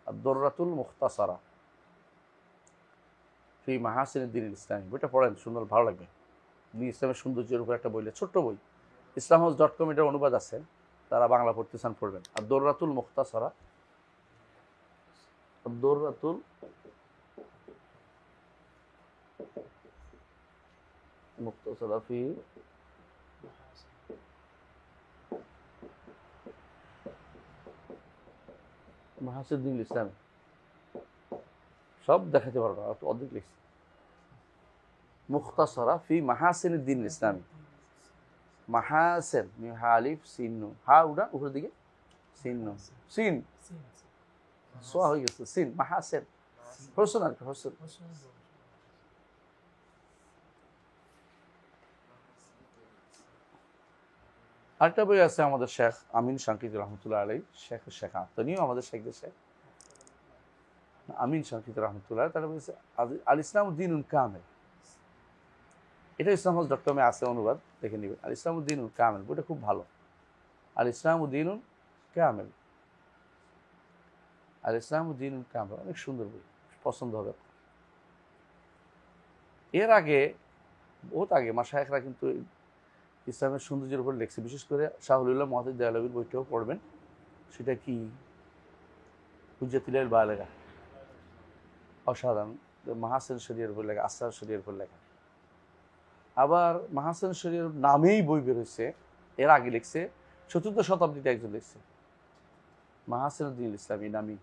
আদ-দুররাতুল মুখতাসারা ফি মাহাসিনিদ দ্বীন ইসলাম। বইটা পড়েন, সুন্দর, ভালো লাগবে। দ্বীন ইসলামের সৌন্দর্যের উপর একটা বই, ছোট্ট বই, islamhouse.com এটার অনুবাদ আছে, তারা বাংলা পড়তে চান পড়বেন। আদ-দুররাতুল মুখতাসারা, আদ-দুররাতুল মুখতাসারা ফি মাহাসিনিদ দ্বীন ইসলাম। সব দেখাতে পারবো না, অর্ধেক লিখছি। মুখতাসারা ফি মাহাসিনিদ দ্বীন ইসলাম। মাহাসিন মিহালিফ সিন, হা উড়া উপরের দিকে, সিন সিন সোয়া হয়ে গেছে, সিন মাহাসিন, হোসেন আর কি, হোসেন। আরেকটা বই আছে আমাদের শেখ আমিন সাংকিতি রহমতুল্লাহ আলাইহি, শেখ আত্মনিও আমাদের শেখদের শেখ আমিন সাংকিতি রহমতুল্লাহ, তারা বলছে আল ইসলাম দ্বীনুন কামিল। এটা islamhouse.com-এ আছে, অনুবাদ দেখে নেবেন। আল ইসলামু দীনুল কামিল, বইটা খুব ভালো। আল ইসলামু দীনুল কামিল, আল ইসলামু দীনুল কামিল, অনেক সুন্দর বই, পছন্দ হবে। এর আগে, বহুত আগে মাশায়েখরা কিন্তু ইসলামের সৌন্দর্যের উপর লিখছে, বিশেষ করে শাহুল মুহাদ্দিস দেহলভির বইটাও পড়বেন। সেটা কি হুজ্জাতুল বালিগা, অসাধারণ। মাহাসিন শরীয়র উপর লেখা, আসরার শরীয়র উপর লেখা। আবার মাহাসিন শরীয়র নামেই বই বেরোচ্ছে, এর আগে লিখছে চতুর্থ শতাব্দীতে একজন লিখছে, মাহাসিনুদ্দিন ইসলাম, এই নামই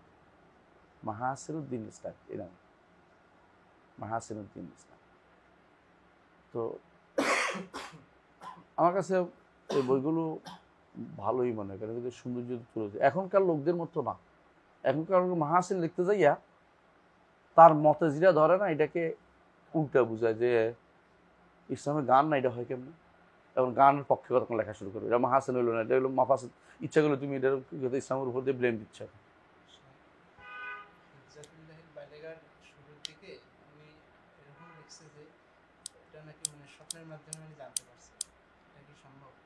মাহাসিনুদ্দিন ইসলাম, এই নাম মাহাসিনুদ্দিন ইসলাম। তো আমার কাছে এই বইগুলো ভালোই মনে হয়, কিন্তু সৌন্দর্য তুলেছে। এখনকার লোকদের মতো না, এখনকার মাহাসিন লিখতে যাইয়া তার মতে যেটা ধরে না, এটাকে উল্টা বুঝায় যে ইসলামের গান না, এটা হয় কেমন, এবং গানের পক্ষে কতক্ষণ লেখা শুরু করবে। এটা মাহাসিন হইলো না, এটা হলো মাফাসিন। ইচ্ছা করলে তুমি এটা ইসলামের উপর দিয়ে ব্লেম দিচ্ছ।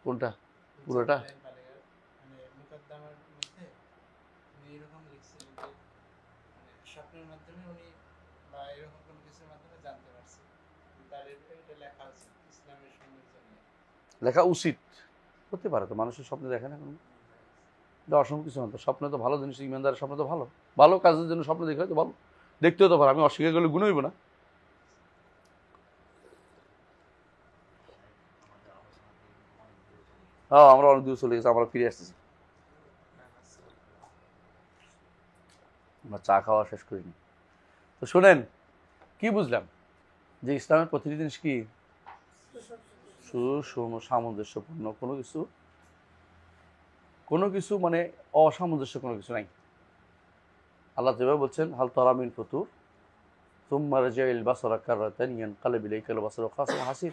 কোনটা? পুরোটা? লেখা উচিত হতে পারে, তো মানুষের স্বপ্নে দেখে না কোনো, এটা অসম্ভব কিছু না। তো স্বপ্নে তো ভালো জিনিস, ইমানদারের স্বপ্ন তো ভালো, ভালো কাজের জন্য স্বপ্ন দেখে তো ভালো, দেখতেও তো পারে। আমি অস্বীকার করলে গুণ হইব না। হ্যাঁ, আমরা অনেক দূর চলে গেছি, আমরা ফিরে আসতেছি। আমরা চা খাওয়া শেষ করিনি। তো শোনেন, কি বুঝলাম? যে ইসলামের প্রতিটি জিনিস কি সুষম, সামঞ্জস্যপূর্ণ, কোনো কিছু মানে অসামঞ্জস্য কোনো কিছু নাই। আল্লাহ যেভাবে বলছেন, হাল তারা মিন ফুতুর সুম্মা রাজি'ল বাসারা কাররাতান ইয়ানকালিবু ইলাইকাল বাসারু খাসিআন হাসিব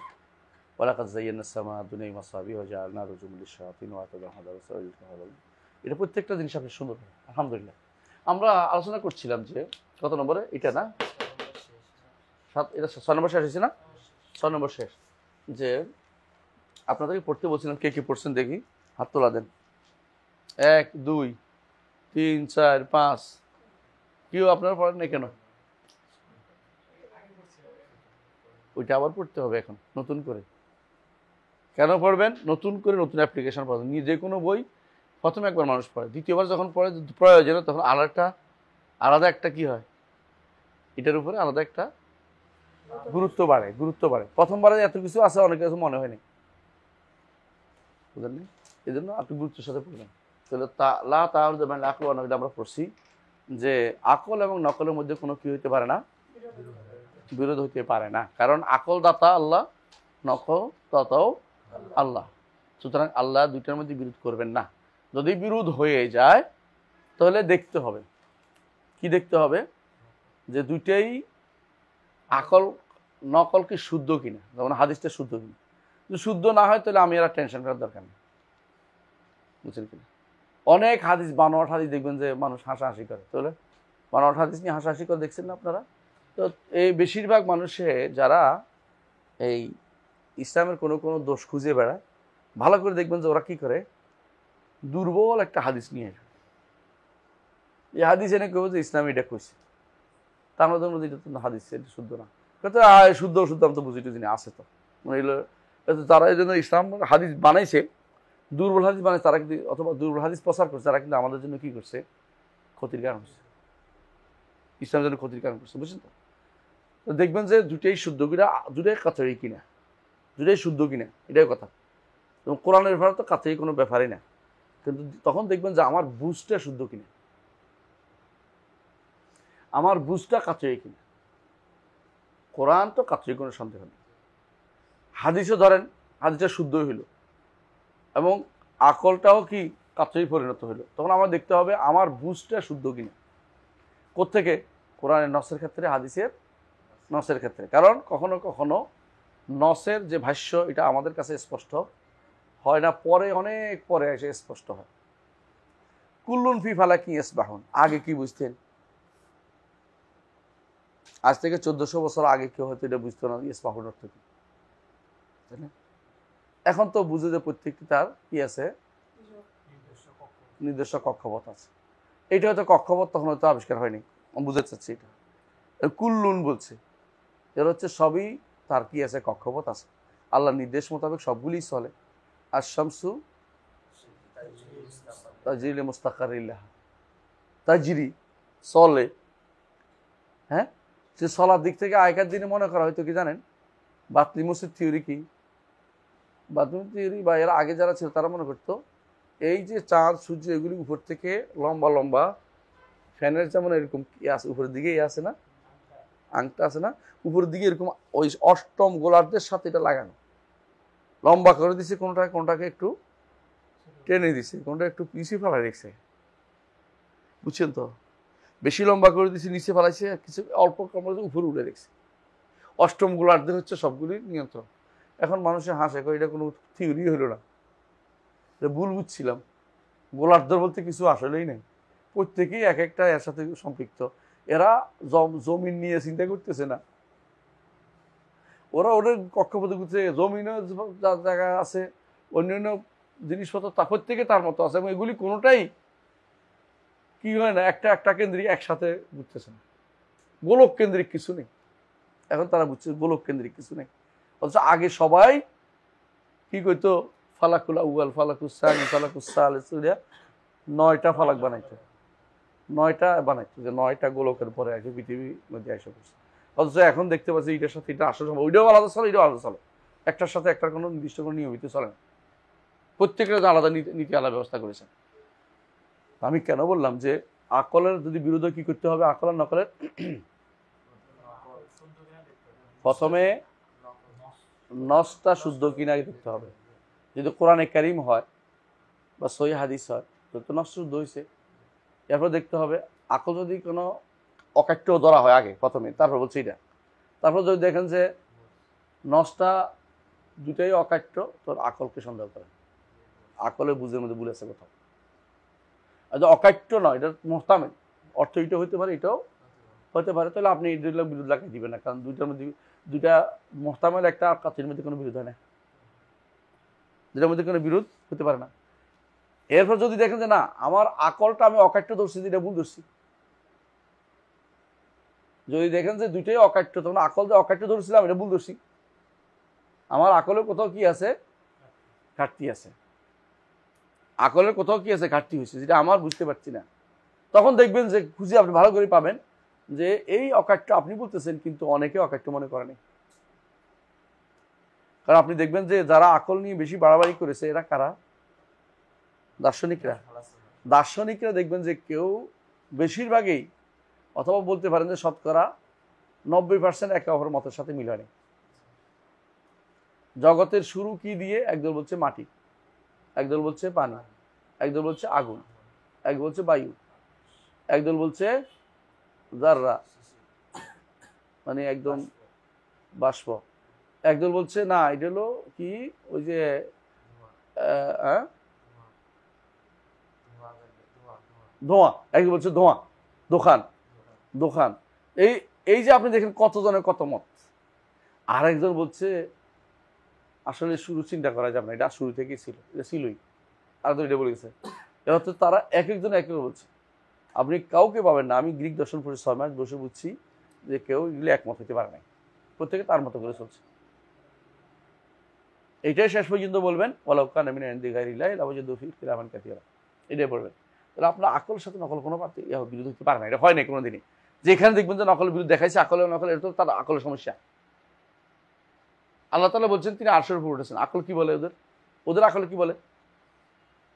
ওয়া লাকাদ যায়্যানা আস-সামাআ দুনিয়া বিমাসাবিহ ওয়া জাআলনা রুজুমান লিশ-শায়াতিন ওয়া আ'তাদনাহা লিল-কাফিরিন। এটা প্রত্যেকটা জিনিস আপনি সুন্দর, আলহামদুলিল্লাহ। আমরা আলোচনা করছিলাম যে কত নম্বরে এটা, না এটা 6 নম্বর শেষ হয়েছে না? 6 নম্বর শেষ। যে আপনাদেরকে পড়তে বলছিলাম, কে কে পড়ছেন দেখি, হাত তোলা দেন। 1 2 3 4 5। কেউ আপনারা পড়েন না কেন? ওইটা আবার পড়তে হবে এখন নতুন করে। কেন পড়বেন? নতুন করে নতুন অ্যাপ্লিকেশন পড়বেন। যে কোনো বই প্রথমে একবার মানুষ পড়ে, দ্বিতীয়বার যখন পড়ে প্রয়োজনে, তখন আলাদা একটা কি হয়, এটার উপরে আলাদা একটা গুরুত্ব বাড়ে। প্রথমবারে এত কিছু আছে, অনেক কিছু মনে হয়নি, বুঝলেন? এই জন্য আপনি গুরুত্বের সাথে পড়বেন। তাহলে আমরা পড়ছি যে আকল এবং নকলের মধ্যে কোনো কি হইতে পারে না, বিরোধ হইতে পারে না। কারণ আকল দাতা আল্লাহ, নকল দাতাও আল্লাহ। সুতরাং আল্লাহ দুইটার মধ্যে বিরোধ করবেন না। যদি বিরোধ হয়ে যায় তাহলে দেখতে হবে, কি দেখতে হবে, যে দুইটাই আকল নকল কি শুদ্ধ কিনা, যেমন হাদিসটা শুদ্ধ কিনা। যদি শুদ্ধ না হয় তাহলে আমি আর টেনশন করার দরকার নেই, বুঝছেন কিনা? অনেক হাদিস, বানোয়াট হাদিস দেখবেন যে মানুষ হাসাহাসি করে, তাহলে বানোয়াট হাদিস নিয়ে হাসাহাসি করে দেখছেন না আপনারা? তো এই বেশিরভাগ মানুষে যারা এই ইসলামের কোনো দোষ খুঁজে বেড়ায়, ভালো করে দেখবেন যে ওরা কি করে, দুর্বল একটা হাদিস নিয়ে আসবে। এই হাদিস এনে কেউ যে ইসলাম এটা কইছে, তা আমরা দেখবো এটা তো হাদিস, এটা শুদ্ধ না। শুদ্ধ আমি তো বুঝি জিনিস আছে তো, মানে তারা এই জন্য ইসলাম হাদিস বানাইছে, দুর্বল হাদিস বানাইছে তারা কিন্তু, অথবা দুর্বল হাদিস প্রচার করছে তারা, কিন্তু আমাদের জন্য কি করছে, ক্ষতির কারণ হচ্ছে, ইসলামের জন্য ক্ষতির কারণ করছে, বুঝছেন তো? দেখবেন যে দুটাই শুদ্ধ কিনা, দুটাই কাছারি কিনা, দুটাই শুদ্ধ কিনা, এটাই কথা। এবং কোরআনের ব্যাপারে তো কাছারি কোনো ব্যাপারই না, কিন্তু তখন দেখবেন যে আমার বুঝটা শুদ্ধ কিনা, আমার বুঝটা কাছারি কিনা। কোরআন তো কাছারি, কোনো সন্দেহ নেই। হাদিসও ধরেন, হাদিসটা শুদ্ধই হইল এবং আকলটাও কি কাছারি পরিণত হইল, তখন আমার দেখতে হবে আমার বুঝটা শুদ্ধ কিনা। কোত্থেকে? কোরআনের নসের ক্ষেত্রে, হাদিসের নসের ক্ষেত্রে। কারণ কখনো কখনো নসের যে ভাষ্য, এটা আমাদের কাছে স্পষ্ট হয় না, পরে অনেক পরে এসে স্পষ্ট হয়। কুল্লুন ফি ফালাকি ইয়াসবাহুন, আগে কি বুঝতেন? আজ থেকে 1400 বছর আগে কেউ হয়তো এটা বুঝতো না ইয়াসবাহুন অর্থ কি। তাই না? এখন তো বুঝে যে প্রত্যেকটি তার কি আছে, নিজস্ব কক্ষপথ আছে। এইটা হয়তো কক্ষপথ তখন হয়তো আবিষ্কার হয়নি, আমি বুঝতে চাচ্ছি। এটা কুল্লুন বলছে, এর হচ্ছে সবই তার কি আছে, কক্ষপথ আছে। আল্লাহর নির্দেশ মোতাবেক সবগুলি চলে। আর শামসু তাজরিলে মুস্তাকারিল্লাহ, তাজরি চলে। হ্যাঁ, সে চলার দিক থেকে আগেকার দিনে মনে করা হয়তো কি জানেন, বাতলিমসের থিওরি কি, বাতলিম থিওরি বা এর আগে যারা ছিল তারা মনে করতো এই যে চাঁদ সূর্য এগুলি উপর থেকে লম্বা লম্বা ফ্যানের যেমন এরকম আছে উপরের দিকে আছে না, আংটা আছে না উপরের দিকে, এরকম ওই অষ্টম গোলার্ধের সাথে এটা লাগানো, লম্বা করে দিছে কোনটাকে একটু টেনে দিছে, কোনটা একটু পিছিয়ে ফেলা রেখেছে, বুঝছেন তো? বেশি লম্বা করে দিছে নিচে ফেলাইছে, কিছু অল্প কম উপরে উঠে রেখেছে। অষ্টম গোলার্ধের হচ্ছে সবগুলির নিয়ন্ত্রণ। এখন মানুষের হাসে কয় এটা কোনো থিওরি হলো না, এটা ভুল বুঝছিলাম। গোলার্ধ বলতে কিছু আসলেই নেই, প্রত্যেকেই এক একটা এর সাথে সম্পৃক্ত। এরা জমিন নিয়ে চিন্তা করতেছে না, ওরা ওদের কক্ষপথে ঘুরছে, জমিনও জায়গা আছে, অন্যান্য জিনিসপত্র তা প্রত্যেকে তার মতো আছে, এবং এগুলি কোনোটাই কি হয় না একটা কেন্দ্রিক একসাথে ঘুরতেছে না, গোলক কেন্দ্রিক কিছু নেই। এখন তারা বুঝছে গোলক কেন্দ্রিক কিছু নেই। অথচ আগে সবাই কি করতো, ফালাকুল আউয়াল, ফালাকুস সানি, ফালাকুস সালিস, 9টা ফালাক বানাইতো, 9টা বানাইতো, যে 9টা গোলকের পরে আগে পৃথিবীর মধ্যে এসে পড়ছে। অথচ এখন দেখতে পাচ্ছি এটার সাথে এটা আসলে সম্ভব, ওইটাও আলাদা চলে, এটাও আলাদা চলে, একটার সাথে একটার কোনো নির্দিষ্ট কোনো নিয়মিত চলে না, প্রত্যেকের আলাদা নীতি আলাদা ব্যবস্থা করেছেন। আমি কেন বললাম যে আকলের যদি বিরোধ কি করতে হবে, আকল আর নকলের প্রথমে নসটা শুদ্ধ কিনা দেখতে হবে। যদি কোরআনে কারিম হয় বা সহি হাদিস হয় তো নস শুদ্ধ হয়েছে, এরপর দেখতে হবে আকল যদি কোনো অকাট্য ধরা হয় আগে প্রথমে, তারপর বলছি এটা। তারপর যদি দেখেন যে নসটা দুটাই অকাট্য, তোর আকলকে সন্দেহ করেন, আকলের বুঝের মধ্যে ভুল আছে কোথাও। আর অকাট্য নয়, এটা মোহতামেল, অর্থ এটা হইতে পারে, এটাও হতে পারে, তাহলে আপনি এই দুইটা বিরোধ লাগাই দিবেন না, কারণ দুইটার মধ্যে দুইটা মোহতামেল একটা, আর কাতির মধ্যে কোনো বিরোধ হয় না, দুটার মধ্যে কোনো বিরোধ হতে পারে না। এরপর যদি দেখেন যে না আমার আকলটা আমি অকাট্য ধরছি, যেটা ভুল ধরছি, যদি দেখেন যে দুইটাই অকাট্য, তখন আকল যে অকাট্য ধরছিলাম এটা ভুল ধরছি, আমার আকলের কোথাও কি আছে, ঘাটতি আছে, আকলের কোথাও কি আছে, ঘাটতি হয়েছে, যেটা আমার বুঝতে পারছি না। তখন দেখবেন যে খুঁজে আপনি ভালো করে পাবেন যে এই অকাট্য আপনি বলতেছেন, কিন্তু অনেকে অকাট্য মনে করেনি। কারণ আপনি দেখবেন যে যারা আকল নিয়ে বেশি বাড়াবাড়ি করেছে এরা কারা, দার্শনিকরা দেখবেন যে কেউ বেশিরভাগই, অথবা বলতে পারেন যে শতকরা 90% একে অপরের মতের সাথে মিল হয়নি। জগতের শুরু কি দিয়ে, একদল বলছে মাটি, একদল বলছে পানি, একদল বলছে আগুন, একদল বলছে বায়ু, একদল বলছে জাররা মানে একদম বাষ্প, একদল বলছে না এটা হলো কি ওই যে ধোঁয়া, একদল বলছে ধোঁয়া, দোকান। এই যে আপনি দেখেন কতজনের কত মত। আর একজন বলছে আসলে শুরু চিন্তা করা যাবে না, এটা শুরু থেকেই ছিল, এটা ছিলই, আর তো এটা বলে গেছে। এবার তো তারা এক একজন এক এক বলছে, আপনি কাউকে পাবেন না। আমি গ্রিক দর্শন পড়ে 6 মাস বসে বুঝছি যে কেউ এগুলি একমত হতে পারে নাই, প্রত্যেকে তার মতো করে চলছে। এইটাই শেষ পর্যন্ত বলবেন এটাই বলবেন। তাহলে আপনার আকলের সাথে নকল কোনো বিরোধ হতে পারে না, এটা হয় না কোনোদিনই। যেখানে দেখবেন যে নকলের বিরোধ দেখাইছে, আকলে নকল, এটা তো তার আকলের সমস্যা। আল্লাহ তাআলা বলছেন তিনি আরশের উপর উঠেছেন, আকল কি বলে ওদের আকলে কি বলে,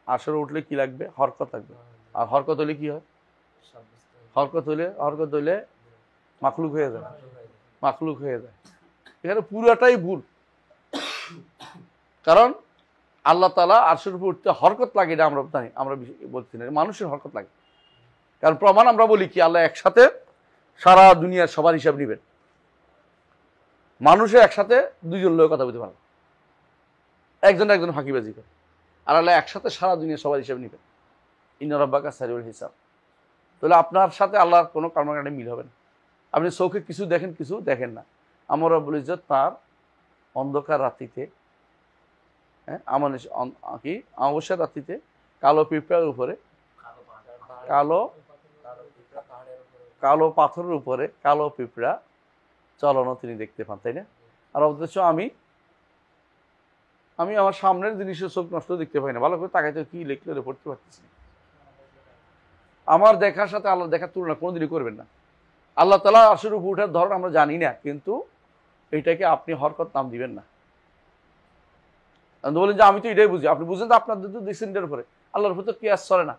আরশের উঠলে কি লাগবে, হরকত লাগবে। আর হরকত হলে কি হয়, হরকত হইলে মাখলুক হয়ে যায়। এখানে পুরাটাই ভুল। কারণ আল্লাহ তাআলা আরশের উপর উঠতে হরকত লাগে, এটা আমরা জানি, আমরা বলছি না, মানুষের হরকত লাগে। কারণ প্রমাণ আমরা বলি কি, আল্লাহ একসাথে সারা দুনিয়ার সবার হিসাব নেবেন, মানুষের একসাথে 2জন লোক কথা বলতে পারে, একজন ফাঁকিবাজি করে, আর আল্লাহ একসাথে সারা দুনিয়ার সবার হিসাব নেবেন, ইন্না রাব্বাকা সারিউল হিসাব। তাহলে আপনার সাথে আল্লাহর কোনো কর্মকাণ্ডে মিল হবে না। আপনি চোখে কিছু দেখেন, কিছু দেখেন না। আমার রব্বুল ইজ্জত তার অন্ধকার রাত্রিতে হ্যাঁ কি অমাবস্যার রাত্রিতে কালো পিঁপড়ার উপরে কালো কালো পাথরের উপরে কালো পিঁপড়া চলনও তিনি দেখতে পান, তাই না? আর অথচ আমি আমার সামনের জিনিসের চোখ নষ্ট দেখতে পাই না, ভালো করে তাকাইতে কি লিখলে পড়তে পারতেছি না। আমার দেখার সাথে আল্লাহ দেখার তুলনা কোনোদিনই করবেন না। আল্লাহ তাআলা আরশের উপর উঠার ধরন আমরা জানি না, কিন্তু এটাকে আপনি হরকত নাম দিবেন না। বলেন যে আমি তো এটাই বুঝি, আপনি বুঝেন তো আপনাদের তো দেখছেন এটার উপরে, আল্লাহর উপর তো কেয়াস চলে না।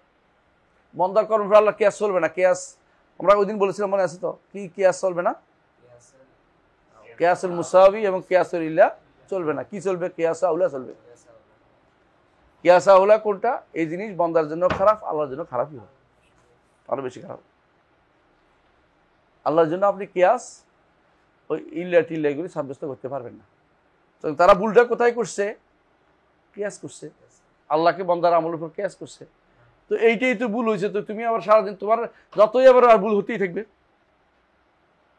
বন্দার কর্ম ফলে আল্লাহ কেয়াস চলবে না। কেয়াস আমরা ওই দিন বলেছিলাম, মনে আছে তো? কি কেয়াস চলবে না? কেয়াসুল মুসাবি এবং কেয়াসুল ইল্লা চলবে না। কি চলবে? কেয়াস আউলা চলবে। কেয়াস আউলা কোনটা? এই জিনিস বন্দার জন্য খারাপ, আল্লাহর জন্য খারাপই হবে, আরো বেশি খারাপ। আল্লাহর জন্য আপনি কেয়াস ওই ইল্লা টিল্লা এগুলি সাব্যস্ত করতে পারবেন না। তো তারা ভুলটা কোথায় করছে? কেয়াস করছে, আল্লাহকে বন্দার আমলের উপর কেয়াস করছে। তো এইটাই তো ভুল হয়েছে। তো তুমি আবার সারাদিন তোমার যতই আবার আর ভুল হতেই থাকবে,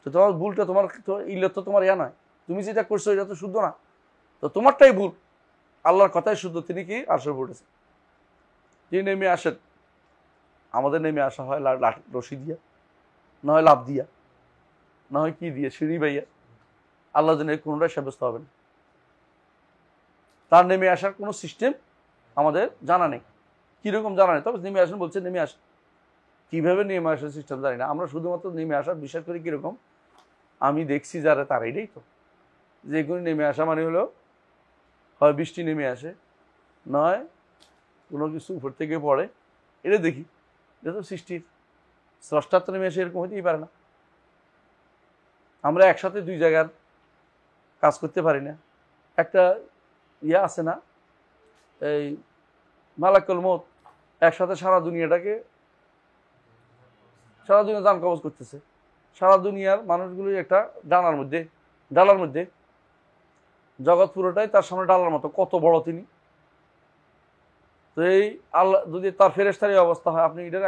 তো তোমার ভুলটা তোমার ইল্লত তো তোমার ইয়া নয়, তুমি যেটা করছো এটা তো শুদ্ধ না, তো তোমারটাই ভুল। আল্লাহর কথাই শুদ্ধ, তিনি কি আরশের উপর উঠেছেন। যে নেমে আসেন, আমাদের নেমে আসা হয় রশি দিয়া, না হয় লাভ দিয়া, না হয় কি দিয়ে, সিঁড়ি বাইয়া। আল্লাহ জন্য কোনোটাই সাব্যস্ত হবে না। তার নেমে আসার কোনো সিস্টেম আমাদের জানা নেই, কিরকম জানা নেই। তবে নেমে আসেন বলছে, নেমে আসেন, কিভাবে নেমে আসার সিস্টেম জানি না। আমরা শুধুমাত্র নেমে আসার বিশ্বাস করি কিরকম, আমি দেখছি যারা তার এটাই তো, যে কোনো নেমে আসা মানে হলো হয় বৃষ্টি নেমে আসে, নয় কোনো কিছু উপর থেকে পড়ে, এটা দেখি। এটা তো সৃষ্টির স্রষ্টার তো নেমে আসে, এরকম হতেই পারে না। আমরা একসাথে দুই জায়গার কাজ করতে পারি না। একটা ইয়া আছে না, এই মালাকুল মউত একসাথে সারা দুনিয়াটাকে, সারা দুনিয়া দান কবজ করতেছে। সারা দুনিয়ার মানুষগুলো একটা ডানার মধ্যে, ডালার মধ্যে, জগৎ পুরোটাই তার সামনে ডালার মতো, কত বড় তিনি। তো এই আল্লাহ যদি তার ফেরেশতার এই অবস্থা হয়, আপনি এটা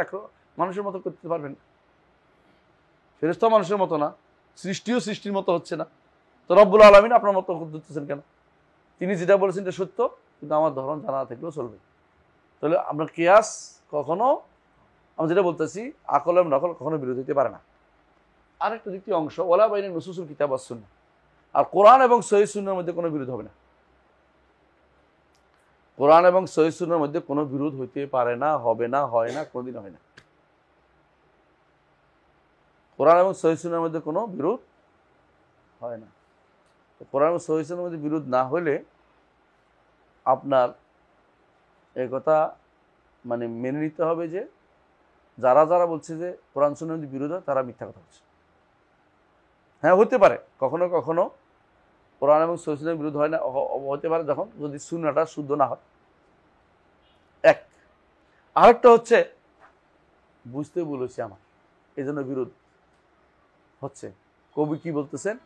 মানুষের মতো করতে পারবেন? ফেরেশতা মানুষের মতো না, সৃষ্টিও সৃষ্টির মতো হচ্ছে না। তো রব্বুল আলামিন আপনার মতো করতেছেন কেন? তিনি যেটা বলেছেন এটা সত্য, কিন্তু আমার ধরন জানা থাকলেও চলবে। তাহলে আপনার কিয়াস কখনো, আমি যেটা বলতেছি, আকল এবং নকল কখনো বিরোধ হতে পারে না। আরেকটা দ্বিতীয় অংশ, ওয়ালা বাইনা নুসুসুল কিতাব ওয়াস সুন্নাহ, আর কোরআন এবং সহিহ সুন্নাহর মধ্যে কোনো বিরোধ হবে না। কোরআন এবং সহিহ সুন্নাহর মধ্যে কোনো বিরোধ হইতে পারে না, হবে না, হয় না, কোনোদিন হয় না। কোরআন এবং সহিহ সুন্নাহর মধ্যে কোনো বিরোধ হয় না। তো কোরআন এবং সহিহ সুন্নাহর মধ্যে বিরোধ না হলে আপনার এই কথা মানে মেনে নিতে হবে যে যারা যারা বলছে যে কোরআন সুন্নাহর মধ্যে বিরোধ হয়, তারা মিথ্যা কথা বলছে। হ্যাঁ, হতে পারে কখনো কখনো কোরআন এবং সহিহ সুন্নাহর বিরোধ হয় না, হতে পারে যখন যদি সুন্নাহটা শুদ্ধ না হয়। এক, আরেকটা হচ্ছে বুঝতে বলেছি আমার, এই জন্য বিরোধ হচ্ছে। কবি কি বলতেছেন?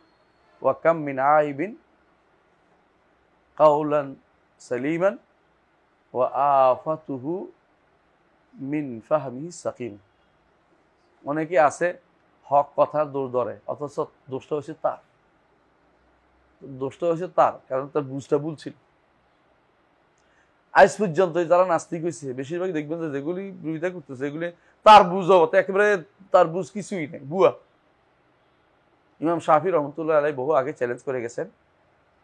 ওয়াকাম মিন আইবিন কাউলান সালিমান ওয়া আফাতুহু মিন ফাহমিহি সাকিম। অনেকে আছে হক কথার দোষ ধরে, অথচ দোষটা হচ্ছে তার, দোষটা হচ্ছে তার, কারণ তার বুঝটা ভুল ছিল। আজ পর্যন্ত যারা নাস্তিক হয়েছে বেশিরভাগ দেখবেন যে যেগুলি বিরোধিতা করতেছে এগুলি তার বুঝ হতো একেবারে, তার বুঝ কিছুই নেই, বুয়া। ইমাম শাফি রহমতুল্লাহ আলাইহি বহু আগে চ্যালেঞ্জ করে গেছেন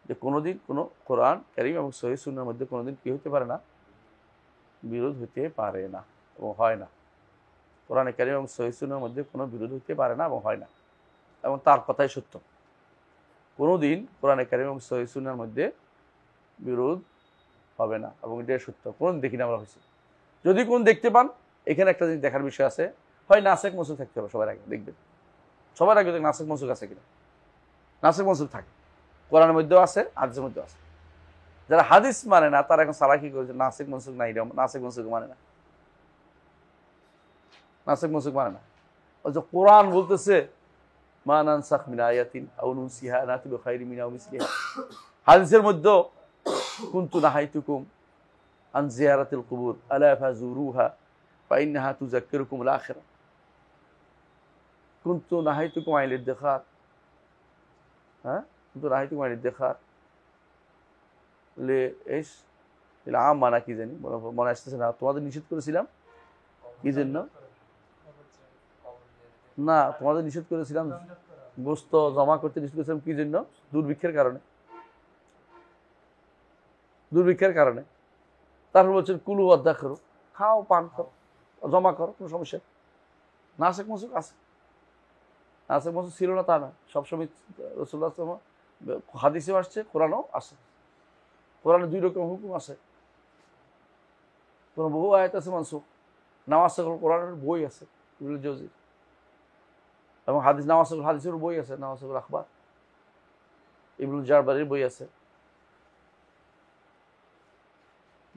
যে কোনোদিন কোনো কোরআন কারীম এবং সহিহ সুন্নাহর মধ্যে কোনোদিন কি হতে পারে না, বিরোধ হতে পারে না এবং হয় না। কোরআন কারীম এবং সহিহ সুন্নাহর মধ্যে কোনো বিরোধ হতে পারে না এবং হয় না, এবং তার কথাই সত্য। কোনোদিন কোরআন কারীম এবং সহিহ সুন্নাহর মধ্যে বিরোধ হবে না, এবং এটাই সত্য। কোনোদিন দেখি না আমরা হয়েছে। যদি কোন দেখতে পান, এখানে একটা জিনিস দেখার বিষয় আছে, হয় নাসেখ মনসুখ থাকতে হবে সবার আগে, দেখবেন সবার আগে দেখ নাসেখ মনসুখ আছে কিনা। নাসেখ মনসুখ থাকে, কোরআনের মধ্যেও আছে, হাদিসের মধ্যেও আছে। যারা হাদিস মানে না তারা এখন সালাকি করেছে নাসেখ মনসুখ নাই, নাসেখ মনসুখ মানে না, নাসেখ মনসুখ মানে না। ওই যে কোরআন বলতেছে মা নানসাখ মিন আয়াতিন আও নুনসিহা নাতি বিখাইরিন মিনহা আও মিসলিহা। হাদিসের মধ্যে কুনতু নাহাইতুকুম আন জিয়ারাতিল কুবুর আলা ফাজুরুহা ফাইন্নাহা তুযাক্কিরুকুমুল আখিরাহ। কুনতু নাহাইতুকুম আনিল ইদ্দিখার, হ্যাঁ কুনতু নাহাইতুকুম আনিল ইদ্দিখার লে ايش এটা আম মানা কি জানি মনে আসতেছে না। তোমাদের নিষেধ করেছিলাম কি জন্য? না, তোমাদের নিষেধ করেছিলাম গোস্ত জমা করতে নিষেধ করেছিলাম কি জন্য? দুর্ভিক্ষের কারণে। দুর্ভিক্ষের কারণে। তারপর বলছেন কুলু অধ্যা করো, খাও পান করো জমা করো, কোনো সমস্যা। নাসেক মসুক আছে, নাসেক মসুক ছিল না তা না, সবসময় রাসূলুল্লাহ সাল্লাল্লাহু আলাইহি ওয়াসাল্লাম হাদিসেও আসছে, কোরআনও আছে। কোরআনে 2 রকম হুকুম আছে, কোন বহু আয়াত আছে মানসুখ। নামাজ কোরআনের বই আছে ইবনুল জাওজি, এবং হাদিস নামাজ হাদিসের বই আছে, নামাজ আখবার ইবনুল জারবারির বই আছে,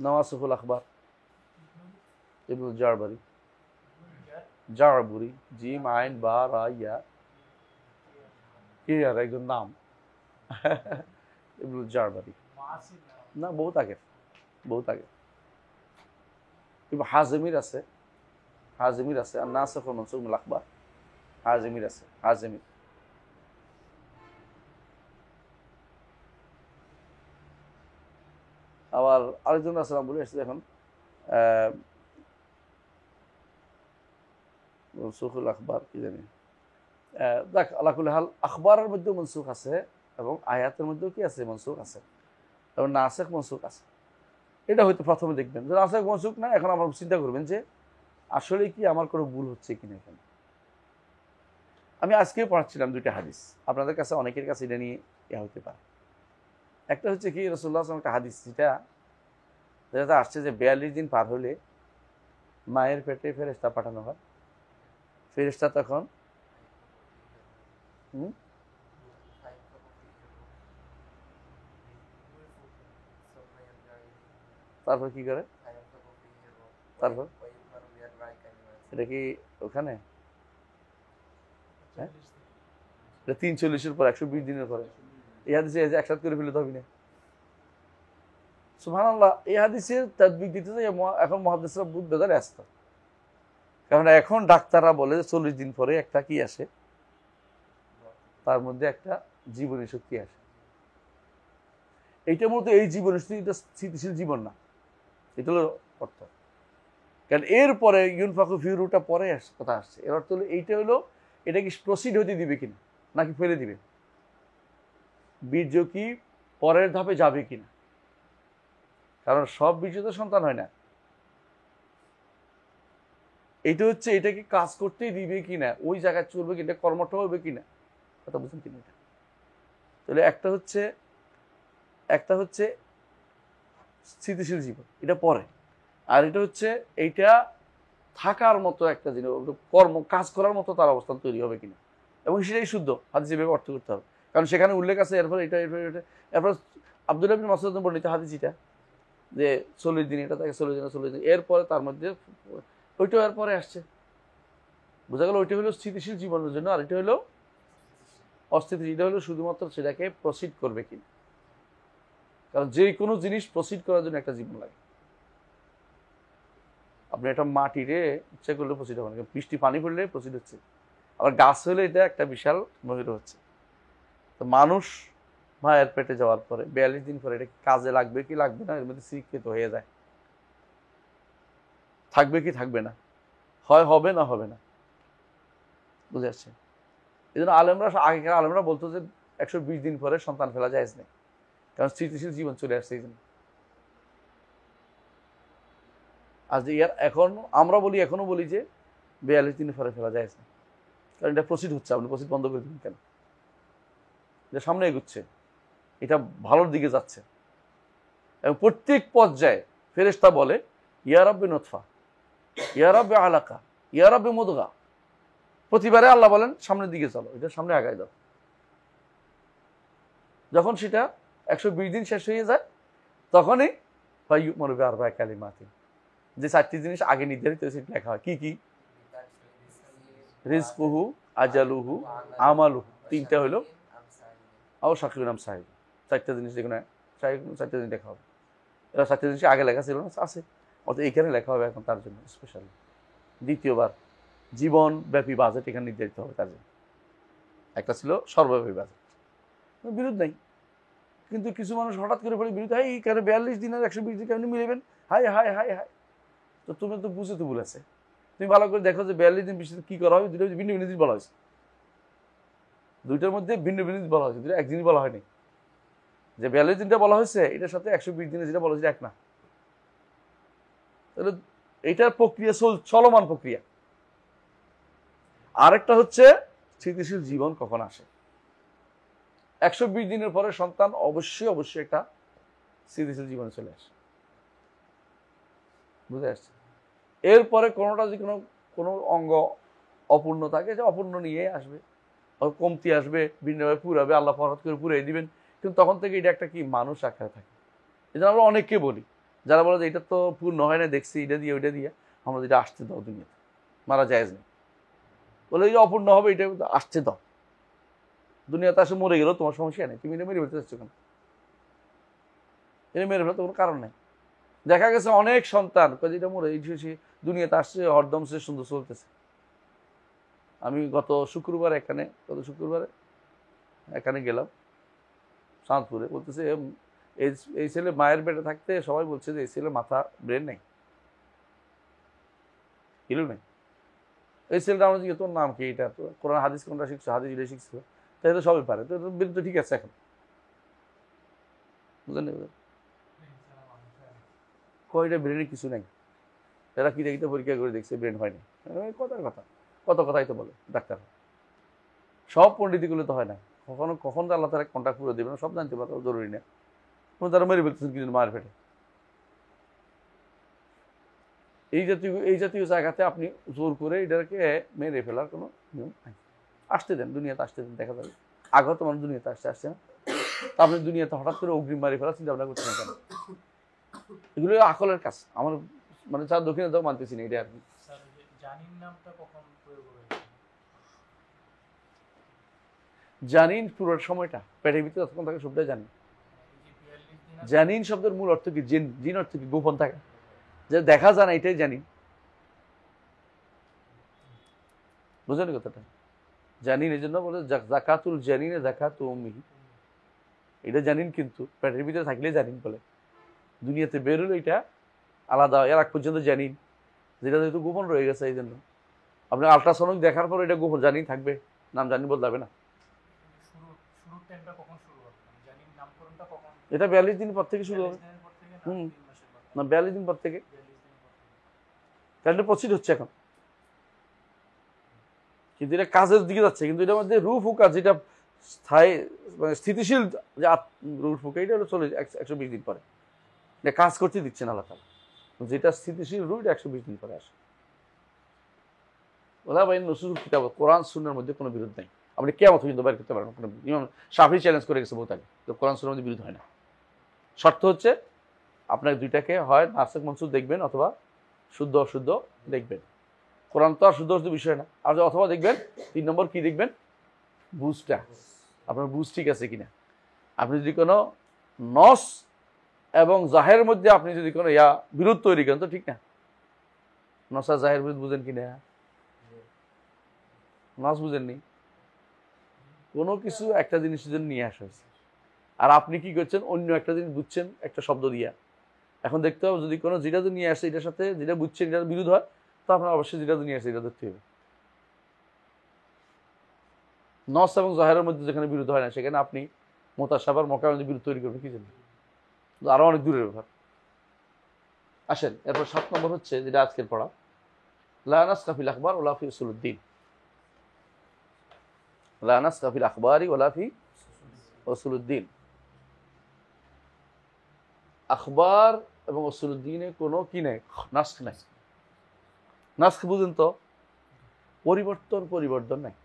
নাওয়াসিফুল আখবার ইবনুল জারবারি, জারবুরি, জিম আইন বা রা ইয়া, কি আর একজন নাম ইবনুল জারবারি, না বহুত আগে, বহুত আগে। হাজমির আছে, হাজমির আছে, আর নাসিখ ওয়া মানসুখ মিল আখবার, হাজমির আছে, হাজমির। আবার আরেকজন আছে নাম বলে আসছে এখন, মনসুখুল আখবার কি জানি, দেখ আল্লাহ কুল্লি হাল আখবারের মধ্যেও মনসুখ আছে এবং আয়াতের মধ্যেও কি আছে মনসুখ আছে, এবং নাসিখ মনসুখ আছে। এটা হয়তো প্রথমে দেখবেন যে নাসিখ মনসুখ না, এখন আমরা চিন্তা করবেন যে আসলে কি আমার কোনো ভুল হচ্ছে কিনা এখানে। আমি আজকেও পড়াচ্ছিলাম 2টা হাদিস, আপনাদের কাছে অনেকের কাছে এটা নিয়ে হতে পারে। একটা হচ্ছে কি রাসূলুল্লাহ সাল্লাল্লাহু আলাইহি ওয়াসাল্লাম একটা হাদিস যেটা আসছে যে 42 দিন পার হলে মায়ের পেটে ফেরেশতা পাঠানো হয়, ফেরেশতা তখন তারপর কি করে, তারপর এটা কি ওখানে 340-এর পর 120 দিনের পরে এই হাদিসে একসাথে করে ফেলে হবে না। সুবহানাল্লাহ, এই হাদিসের তাদবিক দিতে এখন মুহাদ্দিসরা বহুত বেজারে আসত, কারণ এখন ডাক্তাররা বলে যে 40 দিন পরে একটা কি আসে, তার মধ্যে একটা জীবনী শক্তি আসে। এইটার মধ্যে এই জীবনী শক্তিটা স্থিতিশীল জীবন না, এটা হলো অর্থ। কারণ এরপরে ইউনফাকু ফিরুটা পরে কথা আসছে, এর অর্থ হলো এইটা হলো এটা কি প্রসিড হতে দিবে কিনা নাকি ফেলে দিবে, বীর্য কি পরের ধাপে যাবে কিনা, কারণ সব বীর্য তো সন্তান হয় না। এইটা হচ্ছে এটাকে কাজ করতেই দিবে কিনা, ওই জায়গায় চলবে কিনা, কর্মঠ হবে কিনা, কথা বুঝছেন কিনা। এটা তাহলে একটা হচ্ছে স্থিতিশীল জীবন, এটা পরে। আর এটা হচ্ছে এইটা থাকার মতো একটা জিনিস, কাজ করার মতো তার অবস্থান তৈরি হবে কিনা, এবং সেটাই শুদ্ধ হাদিস এভাবে অর্থ করতে হবে। কারণ সেখানে উল্লেখ আছে এরপর এটা এরপর আব্দুল্লাহ বিন মাসউদ বর্ণিত হাদিস এটা যে 40 দিন, এটা থাকে 40 দিন, এরপরে তার মধ্যে ওইটাও এরপরে আসছে, বোঝা গেল ওইটা হলো স্থিতিশীল জীবনের জন্য, আর এটা হলো অস্থিতিশীল। এটা হলো শুধুমাত্র সেটাকে প্রসিড করবে কিনা, কারণ যে কোনো জিনিস প্রসিড করার জন্য একটা জীবন লাগে। আপনি একটা মাটিরে ইচ্ছা করলে প্রসিড হবে না, বৃষ্টি পানি পড়লে প্রসিড হচ্ছে, আবার গাছ হলে এটা একটা বিশাল মহির হচ্ছে। তো মানুষ মায়ের পেটে যাওয়ার পরে 42 দিন পরে এটা কাজে লাগবে কি লাগবে না, এর মধ্যে শিক্ষিত হয়ে যায়, থাকবে কি থাকবে না, হয় হবে না হবে না, বুঝে আসছে। এই জন্য আগেকার আলেমরা বলতো যে 120 দিন পরে সন্তান ফেলা যায় না, কারণ স্থিতিশীল জীবন চলে আসছে এই জন্য। আজ এখন আমরা বলি, এখনো বলি যে 42 দিন পরে ফেলা যায় না, কারণ এটা প্রসিড হচ্ছে, আপনি প্রসিড বন্ধ করে দিন কেন, এটা সামনে এগুচ্ছে, এটা ভালোর দিকে যাচ্ছে। এবং প্রত্যেক পর্যায়ে ফেরেশতা বলে ইয়া রাব্বি নুতফা, ইয়া রাব্বি আলাকা, ইয়া রাব্বি মুদগা। প্রতিবারে আল্লাহ বলেন সামনের দিকে চলো, এটা সামনে আগায় দাও। যখন সেটা 120 দিন শেষ হয়ে যায় তখনই ফাইয়ুমারু বিআরবা'i কালিমাতিন, যে 4টি জিনিস আগে নির্ধারিত হয়েছে লেখা হয়। কি কি? রিজকুহু, আজালুহু, আমালুহু, 3টা হলো আও শাকিউন আম সাঈদ, 4টা জিনিস, যেগুলো 4টা জিনিস লেখা হবে। এরা 4টা জিনিস আগে লেখা ছিল না, আছে, অর্থাৎ এইখানে লেখা হবে এখন তার জন্য স্পেশালি। দ্বিতীয়বার জীবনব্যাপী বাজেট এখানে নির্ধারিত হবে তার জন্য। একটা ছিল সর্বব্যাপী বাজেট, বিরোধ নাই, কিন্তু কিছু মানুষ হঠাৎ করে বলে বিরুদ্ধে, এই কেন 42 দিন আর 120 দিন কেমনি মিলাবেন, হাই হাই হাই হাই। তো তুমি তো বুঝে তো বলেছে, তুমি ভালো করে দেখো যে 42 দিন বেশি কি করা হবে, দুটো ভিন্ন ভিন্ন দিন বলা হয়েছে, দুইটার মধ্যে ভিন্ন ভিন্ন দিন বলা হয়েছে, দুটো একদিনই বলা হয়নি। যে 42 দিনটা বলা হয়েছে এটার সাথে 120 দিনে যেটা বলা হয়েছে এক না। তাহলে এটার প্রক্রিয়া চলমান প্রক্রিয়া। আরেকটা হচ্ছে স্থিতিশীল জীবন কখন আসে। 120 দিনের পরে সন্তান অবশ্যই অবশ্যই একটা স্থিতিশীল জীবনে চলে আসে, বুঝে আসছে। এরপরে কোনোটা যদি কোনো অঙ্গ অপূর্ণ থাকে, যে অপূর্ণ নিয়ে আসবে, কমতি আসবে, ভিন্নভাবে পুরাবে, আল্লাহ ফরত করে পুরাই দিবেন, কিন্তু তখন থেকে এটা একটা কি মানুষ আকারে থাকে। এই জন্য আমরা অনেককে বলি, যারা বলে যে এটা তো পূর্ণ হয় না, দেখছি এটা দিয়ে ওইটা দিয়ে, আমরা যেটা আসতে দাও দুনিয়াতে, মারা জায়েজ নেই। বলে এই যে অপূর্ণ হবে এটা আসতে দাও, দুনিয়াতে আসে মরে গেলেও তোমার সমস্যা নেই, তুমি এটা মেরে ফেলতে চাচ্ছ কেন? এটা মেরে ফেলতে কোনো কারণ নেই। দেখা গেছে অনেক সন্তান যেটা মরে এই দুনিয়াতে আসছে, হরদম সে সুন্দর চলতেছে। আমি গত শুক্রবারে এখানে গেলাম চাঁদপুরে, বলতেছে এই ছেলে মায়ের পেটে থাকতে সবাই বলছে যে এই ছেলে মাথা ব্রেন নেই, কিলো নেই। এই ছেলেটা আমরা জিজ্ঞেস, তোর নাম কি, এটা তো কোরআন হাদিস কোনটা শিখছো, হাদিস এটা শিখছো, তাই তো সবাই পারে, তো ব্রেন তো ঠিক আছে এখন, বুঝলেন? কয়টা ব্রেনে কিছু নেই, এরা কি দেখতে পরীক্ষা করে দেখছে ব্রেন হয়নি, কত কথাই তো বলে ডাক্তার। সব পণ্ডিতগুলো তো হয় না, কখন আল্লাহ তারা কন্ট্যাক্ট করে দেবে না, সব জানতে পারা জরুরি না। তারা মেরে ফেলতেছেন কিছু মায়ের পেটে। এই জাতীয় জায়গাতে আপনি জোর করে এটাকে মেরে ফেলার কোনো নিয়ম নাই। আসতে দেন, দুনিয়াতে আসতে দেন, দেখা যাবে। আগত মানুষ দুনিয়াতে আসছে না, আপনি দুনিয়াতে হঠাৎ করে অগ্রিম মারি ফেলার চিন্তা ভাবনা করছেন কেন? এগুলো আকলের কাজ। আমার মানে চার দক্ষিণে যাও মানতেছি না এটা আর কি। জানিন পুরো সময়টা পেটের ভিতরে তখন থাকে, সবটাই জানি। জানিন শব্দের মূল অর্থ কি? জিন অর্থ কি? গোপন থাকা, যে দেখা যায় না, এটাই জানি। বুঝলেন কথাটা? জানিন এই জন্য বলে জাকাতুল জানিনে জাকাতু উম্মিহি, এটা জানিন, কিন্তু পেটের ভিতরে থাকলে জানিন বলে, দুনিয়াতে বের হলো এটা আলাদা, এর আগ পর্যন্ত জানিন, যেটা যেহেতু গোপন রয়ে গেছে। এই জন্য আপনি আল্ট্রাসনিক দেখার পর এটা গোপন জানিন থাকবে, নাম জানি বদলাবে না। এটা 42 দিন পর থেকে শুরু হবে। না 42 দিন পর থেকে কারেন্টে প্রসিড হচ্ছে এখন, কিন্তু এটা কাজের দিকে যাচ্ছে। কিন্তু এটার মধ্যে রূপ হুকা, যেটা স্থায়ী মানে স্থিতিশীল যে রূপ হুকা, এটা হলো 120 দিন পরে, এটা কাজ করতে দিচ্ছেন আল্লাহ তাআলা। যেটা স্থিতিশীল রূপ, এটা 120 দিন পরে আসে। ওলা ভাই নসুল কিতাব, কোরআন সুন্নাহর মধ্যে কোনো বিরোধ নাই। আপনি কিয়ামত পর্যন্ত বের করতে পারবেন। ইমাম শাফি চ্যালেঞ্জ করে গেছে বহুত আগে, তো কোরআন সুন্নাহর মধ্যে বিরোধ হয় না। শর্ত হচ্ছে আপনার দুইটাকে হয় নাসিখ মনসুখ দেখবেন, অথবা শুদ্ধ অশুদ্ধ দেখবেন। কোরআন তো আর শুদ্ধ অশুদ্ধ বিষয় না। আর অথবা দেখবেন 3 নম্বর কি দেখবেন, বুঝটা, আপনার বুঝ ঠিক আছে কিনা। আপনি যদি কোনো নস এবং জাহের মধ্যে আপনি যদি কোনো বিরোধ তৈরি করেন, তো ঠিক না। নসা জাহের বিরোধ বুঝেন কিনা? নস বুঝেননি। কোনো কিছু একটা জিনিসের জন্য নিয়ে আসা হয়েছে, আর আপনি কি করছেন, অন্য একটা জিনিস বুঝছেন একটা শব্দ দিয়া। এখন দেখতে হবে যদি কোনো যেটা নিয়ে আসে এটার সাথে যেটা বুঝছেন এটার বিরোধ হয়, তো আপনার অবশ্যই যেটা নিয়ে আসে এটা ধরতে হবে। নস এবং জাহেরের মধ্যে যেখানে বিরোধ হয় না, সেখানে আপনি মোতাশাবাহর মকার মধ্যে বিরোধ তৈরি করবেন কি জন্য? আরো অনেক দূরের ব্যাপার। আসেন এরপর 7 নম্বর হচ্ছে যেটা আজকের পড়া, লা নাসখা ফিল আখবার ওয়া লা ফি উসুলুদ্দিন। লা নাসখা ফিল আখবারি ওয়া লা ফি উসুলুদ্দিন। আখবার এবং উসুলুদ্দিনে কোনো কি নেই, নাসখ নাই। নাসখ বুঝেন তো, পরিবর্তন নাই,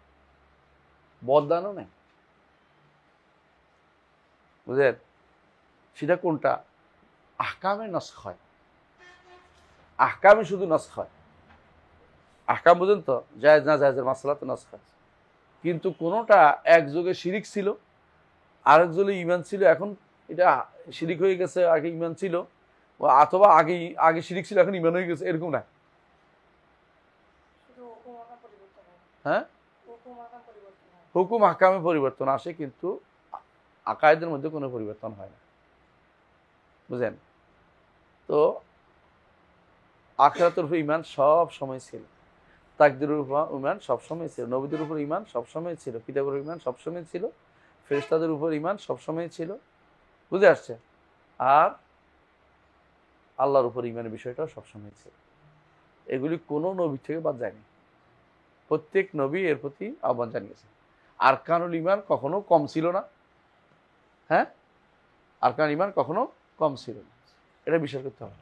বদলানো নাই, বুঝলেন? সেটা কোনটা? আহকামে নাসখ হয়, আহকামে শুধু নাসখ হয়। আহকাম বুঝেন তো, জায়েজ না জায়েজের মাসলাতে নাসখ হয়। কিন্তু কোনোটা এক যুগে শিরিক ছিল, আরেক যুগে ঈমান ছিল, এখন এটা শিরিক হয়ে গেছে, আগে ঈমান ছিল, অথবা আগে শিরিক ছিল এখন ঈমান হয়ে গেছে, এরকম না। হ্যাঁ, হুকুম আহকামে পরিবর্তন আসে, কিন্তু আকায়েদের মধ্যে কোনো পরিবর্তন হয় না, বুঝলেন? তো আখিরাতের উপর ঈমান সব সময় ছিল, তাকদীরের উপর ঈমান সব সময় ছিল, নবীদের উপর ঈমান সব সময় ছিল, কিতাবের ঈমান সব সময় ছিল, ফেরেশতাদের উপর ঈমান সব সময় ছিল, বুঝে আসছে? আর আল্লাহর উপর ঈমানের বিষয়টাও সব সময় ছিল। এগুলি কোনো নবী থেকে বাদ যায়নি, প্রত্যেক নবী এর প্রতি আহ্বান জানিয়েছে। আরকানুল ঈমান কখনো কম ছিল না, হ্যাঁ, আরকানুল ঈমান কখনো কম ছিল না, এটা বিশ্বাস করতে হবে।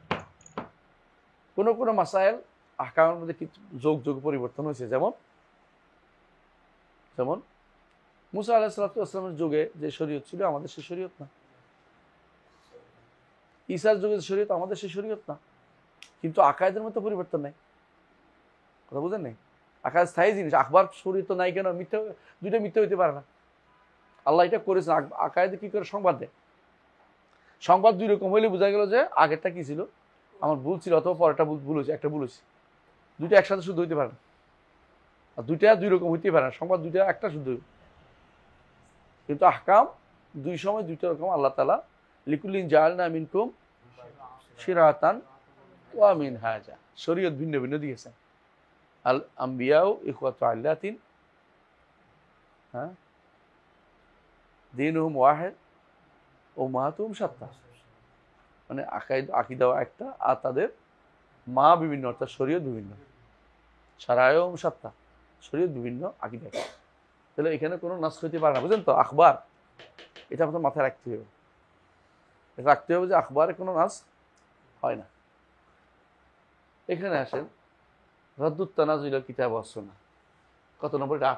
কোনো কোনো মাসায়েল আহকামের মধ্যে কিছু যোগ যোগ পরিবর্তন হয়েছে, যেমন যেমন মুসা আলাইহিস সালামের যুগে যে শরীয়ত ছিল আমাদের সে শরীয়ত না, ঈসার যুগে যে শরীয়ত আমাদের সে শরীয়ত না, কিন্তু আকায়েদের মধ্যে পরিবর্তন নাই। কথা বুঝেন নাই? আকায়েদ স্থায়ী জিনিস, আখবার শরীয়ত নাই কেন? মিথ্যা, দুইটা মিথ্যা হইতে পারে না। আল্লাহ এটা করেছেন, আকায়েদে কি করে সংবাদ দেয়? সংবাদ দুই রকম হইলে বোঝা গেল যে আগেরটা কি ছিল, আমার ভুল ছিল, অথবা পরেরটা ভুল হয়েছে, একটা ভুল হয়েছে। দুইটা একসাথে শুদ্ধ হইতে পারে না, আর দুইটা দুই রকম হইতে পারে না, সংবাদ দুইটা একটা শুদ্ধ হইবে। কিন্তু আহকাম দুই সময় দুইটা রকম আল্লাহ তাআলা লিকুল্লিন জাআলনা মিনকুম শিরাতান ওয়া মিনহাজা, শরীয়ত ভিন্ন ভিন্ন দিয়েছেন। আল আম্বিয়াউ ইখওয়াতু আল্লাতিন, হ্যাঁ, দীনুহুম ওয়াহিদ উম্মাহাতুহুম শাত্তা, মানে আকীদা একটা, আর তাদের মা বিভিন্ন, অর্থাৎ শরীয়ত বিভিন্ন, শারায়ুহুম শাত্তা, শরীয়ত বিভিন্ন, আকীদা একটা। তাহলে এখানে কোনো নাস হইতে পারে না, বুঝলেন তো? আখবার, এটা আপনার মাথায় রাখতে হবে, এটা রাখতে হবে যে আখবারে কোনো নাস হয় না। এখানে আসেন রাদ্দুত তানাজুল কিতাব ওয়াস সুন্নাহ, কত নম্বর? এটা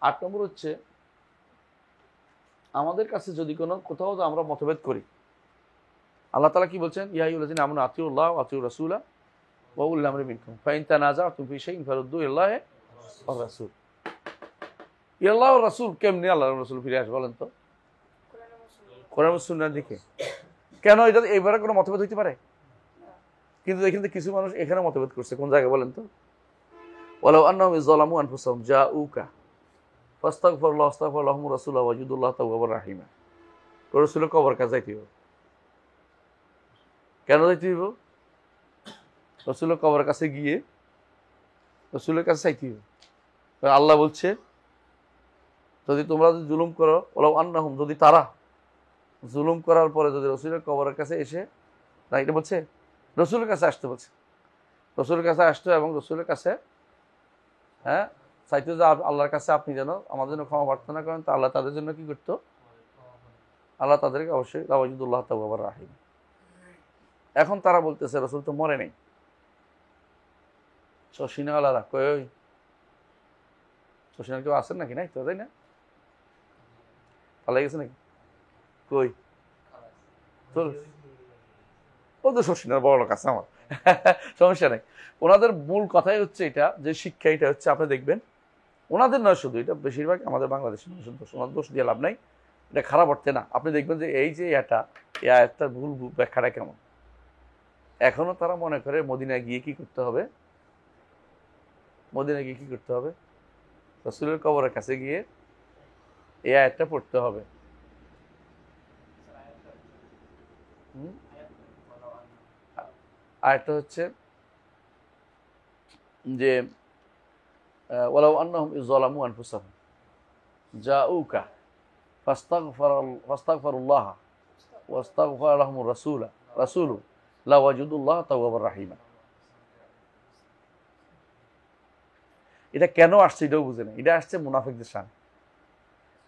8 নম্বর হচ্ছে আমাদের কাছে যদি কোনো কোথাও আমরা মতভেদ করি, আল্লাহ তাআলা কি বলছেন? ইয়া আইয়ুহাল্লাযীনা আমানু আতিউল্লাহ ওয়া আতিউর রাসূলা ওয়া উলিল আমরি মিনকুম ফাইন তানাযাতুম ফি শাইইন ফারুদ্দু ইলাল্লাহি ওয়ার রাসূল। ইল্লাহ ওয়ার রাসূল কেমনে আল্লাহ রাসূল ফিরে আসবে বলেন তো? কোরআন ও সুন্নাহর দিকে। কেন এটা এইবারে কোনো মতভেদ হইতে পারে? কিন্তু এখানে কিছু মানুষ এখানে মতভেদ করছে, কোন জায়গায় বলেন তো? ওয়ালাউ আন্নাহুম যালামু আনফুসাহুম জাউকা ফাস্তাগফিরুল্লাহ ওয়াস্তাগফার লাহুমুর রাসূল ওয়াজিদুল্লাহ তাওয়াবার রাহিমা। রাসূলের কবর কাছে যাইতে হবে। কেন যাইতে হইব? রাসূলের কবরের কাছে গিয়ে রাসূলের কাছে চাইতে হবে। আল্লাহ বলছে যদি তোমরা যদি জুলুম করো, ওলাউ আন্নাহুম, যদি তারা জুলুম করার পরে যদি রাসূলের কবরের কাছে এসে, না এটা বলছে রাসূলের কাছে আসতে বলছে, রাসূলের কাছে আসতো এবং রাসূলের কাছে, হ্যাঁ, চাইতো যে আল্লাহর কাছে আপনি যেন আমাদের জন্য ক্ষমা প্রার্থনা করেন, তো আল্লাহ তাদের জন্য কি করতো? আল্লাহ তাদেরকে অবশ্যই ওয়াজিদুল্লাহ তাওয়াবার রাহিম। এখন তারা বলতেছে রাসূল তো মরে নাই, শশিনাওয়ালারা কই, শশিনার কেউ আছেন নাকি? নাই তো, তাই না? পালাই গেছে নাকি? কই তোর, ও তো শশিনার বড় লোক আছে আমার, সমস্যা নেই। ওনাদের মূল কথাই হচ্ছে এটা, যে শিক্ষা এটা হচ্ছে, আপনি দেখবেন ওনাদের নয় শুধু, এটা বেশিরভাগ আমাদের বাংলাদেশের মানুষের দোষ, ওনার দোষ দিয়ে লাভ নাই, এটা খারাপ অর্থে না। আপনি দেখবেন যে এই যে এই আয়াতটার ভুল ব্যাখ্যাটা কেমন। এখনো তারা মনে করে মদিনায় গিয়ে কি করতে হবে, মদিনায় গিয়ে কি করতে হবে? রাসূলের কবরের কাছে গিয়ে এই আয়াতটা পড়তে হবে। আয়াতটা হচ্ছে যে ওয়ালাউ আন্নাহুম ইয যালামু আনফুসাহুম জাউকা ফাস্তাগফিরুল্লাহ ওয়াস্তাগফার লাহুমুর রাসূলু লাওয়াজিদুল্লাহ তাওয়াবার রাহিমা। এটা কেন আসছে এটাও বুঝে না, এটা আসছে মুনাফিকদের সামনে।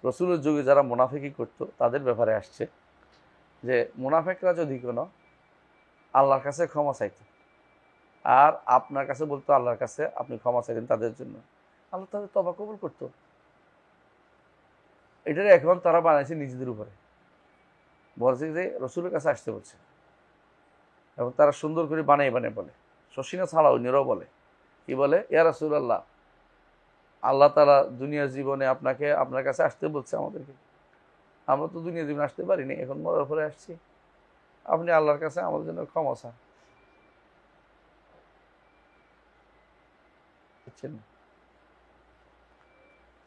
রাসূলের যুগে যারা মুনাফিকি করতো তাদের ব্যাপারে আসছে, যে মুনাফিকরা যদি কোনো আল্লাহর কাছে ক্ষমা চাইতো আর আপনার কাছে বলতো আল্লাহর কাছে আপনি ক্ষমা চাইতেন তাদের জন্য, আল্লাহ তাদের তওবা কবুল করতো। এটারে এখন তারা বানাইছে নিজেদের উপরে, বলছে যে রাসূলের কাছে আসতে বলছে, এবং তারা সুন্দর করে বানাই বলে, শশিনা ছাড়াও অন্যরাও বলে, কি বলে? ইয়া রাসূলুল্লাহ, আল্লাহ তাআলা দুনিয়ার জীবনে আপনার কাছে আসতে বলছে আমাদেরকে, আমরা তো দুনিয়ার জীবনে আসতে পারিনি, এখন মরার পরে আসছি, আপনি আল্লাহর কাছে আমাদের জন্য ক্ষমা চান। বুঝছেন?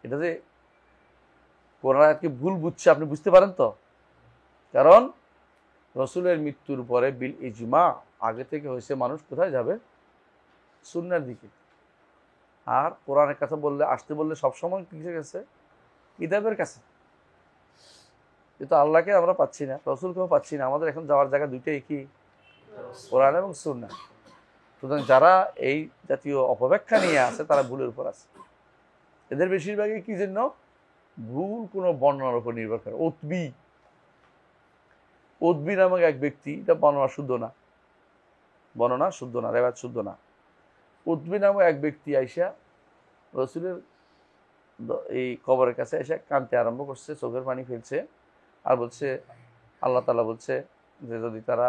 এটা যে কোরআন আয়াতকে ভুল বুঝছে, আপনি বুঝতে পারেন তো? কারণ রসুলের মৃত্যুর পরে বিল ইজমা আগে থেকে হয়েছে মানুষ কোথায় যাবে? সুন্নার দিকে। আর কোরআনের কথা বললে, আসতে বললে সবসময় কিসের কাছে? কিতাবের কাছে। কিন্তু আল্লাহকে আমরা পাচ্ছি না, রসুলকেও পাচ্ছি না। আমাদের এখন যাওয়ার জায়গা দুইটাই কি? কোরআন এবং সুন্নাহ। সুতরাং যারা এই জাতীয় অপব্যাখ্যা নিয়ে আছে তারা ভুলের উপর আছে। এদের বেশিরভাগই কি জন্য? ভুল কোনো বর্ণনার উপর নির্ভর করে। উদ্বি নামক এক ব্যক্তি, এটা বর্ণনা শুদ্ধ না, বর্ণনা শুদ্ধ না, রেওয়াজ শুদ্ধ না। উদ্বি নামক এক ব্যক্তি আইসা রসুলের এই কবরের কাছে এসে কাঁদতে আরম্ভ করছে, চোখের পানি ফেলছে, আর বলছে আল্লাহ তাআলা বলছে যে যদি তারা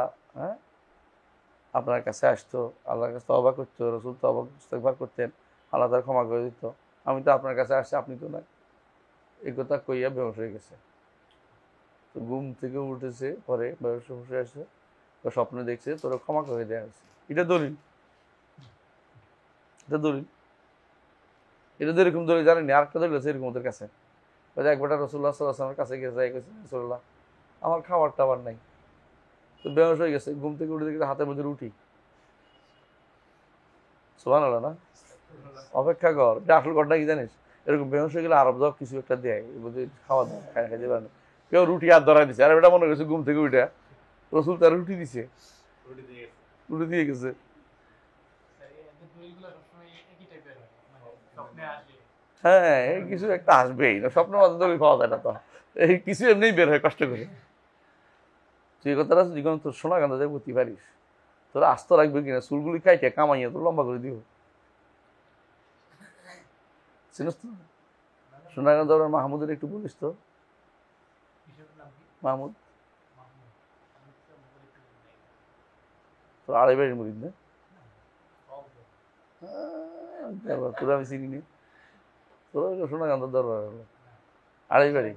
আপনার কাছে আসতো, আল্লাহর কাছে তওবা করতো, রসুল তওবা ইস্তেগফার করতেন, আল্লাহ তাআলা ক্ষমা করে দিত। আমি তো আপনার কাছে আসছি, আপনি তো নাই। এই কথা কইয়া বেহুশ হয়ে গেছে। তো ঘুম থেকে উঠেছে, পরে বেহুশ হয়ে আসছে, তো স্বপ্নে দেখছে তোরা ক্ষমা করে দেওয়া হয়েছে। এটা দলিল, এটা দলিল। এটা তো এরকম দলিল জানেনি। আরেকটা দলিল আছে এরকম ওদের কাছে। একবারটা রসুল্লাহ সাল্লাল্লাহু আলাইহি ওয়াসাল্লামের কাছে গিয়ে যাই গেছে, রসুল্লাহ আমার খাবার টাবার নাই। তো বেহুশ হয়ে গেছে, ঘুম থেকে উঠে দেখে হাতের মধ্যে রুটি। সুবহানাল্লাহ না? অপেক্ষা কর, এটা আসল ঘটনা কি জানিস? এরকম বেহুশ হয়ে গেলে আরব যাও কিছু একটা দেয়, খাওয়া দাওয়া খাই খাইতে পারে না। কেউ রুটি হাত ধরাই দিচ্ছে, আর এটা মনে করছে ঘুম থেকে উঠে রসুল তার রুটি দিছে, রুটি দিয়ে গেছে। হ্যাঁ, এই কিছু একটা আসবেই না, স্বপ্নের মাঝে দলিল পাওয়া যায় না তো, এই কিছু এমনি বের হয় কষ্ট করে। তুই এই কথাটা যখন তোর সোনা গান্ধা যাই বুঝতে পারিস, তোরা আস্ত রাখবে কিনা, চুলগুলি কাইটে কামাইয়া তোর লম্বা করে দিব। চিনিস তো সোনাগান্ধ মাহমুদের একটু বলিস তো। মাহমুদ তোর আড়াই বাড়ির মুরিদ না? তোরা আমি চিনি নি, তোর সোনাগান্ধ দরবার হলো আড়াই বাড়ি।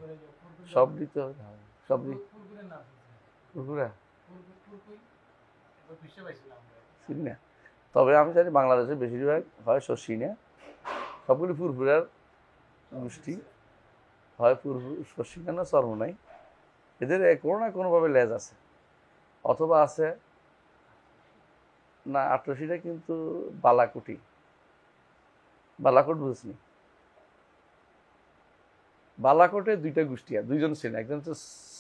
সব দিতে হবে, সব পুরপুরা চিনি না। তবে আমি জানি বাংলাদেশে বেশিরভাগ হয় শশী না, সবগুলি ফুরফুরার গোষ্ঠী, হয় শশী না চর্ম নাই, এদের কোনো না কোনোভাবে লেজ আছে, অথবা আছে না। আটরশিটা কিন্তু বালাকুটি, বালাকোট বুঝনি? বালাকোটে দুইটা গোষ্ঠী, আর দুইজন ছিলেন, একজন হচ্ছে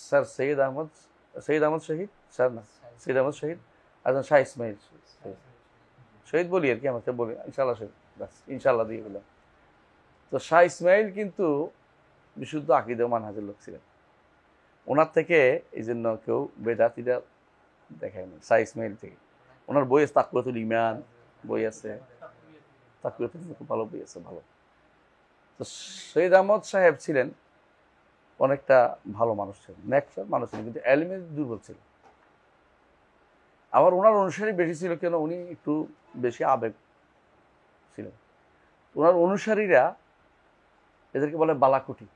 স্যার সৈয়দ আহমদ শহীদ, স্যার না সৈয়দ আহমদ শহীদ, একজন শাহ ইসমাইল শহীদ বলি আর কি, আমাকে বলি ইনশাল্লাহ শহীদ, ব্যাস ইনশাল্লাহ দিয়ে গেলাম। তো শাহ ইসমাইল কিন্তু বিশুদ্ধ আকীদা মানহাজের লোক ছিলেন। ওনার থেকে এই জন্য কেউ বেদাতিরা দেখায় না, শাহ ইসমাইল থেকে। ওনার বই আছে তাকওয়াতুল ঈমান, বই আছে তাকওয়াতুল ঈমান, খুব ভালো বই আছে, ভালো। তো সৈয়দ আহমদ সাহেব ছিলেন অনেকটা ভালো মানুষ ছিলেন, নেককার মানুষ ছিলেন, কিন্তু এলমে দুর্বল ছিলেন। আবার ওনার অনুসারী বেশি ছিল কেন? উনি একটু বেশি আবেগ ছিলেন। ওনার অনুসারীরা, এদেরকে বলে বালাকুটি,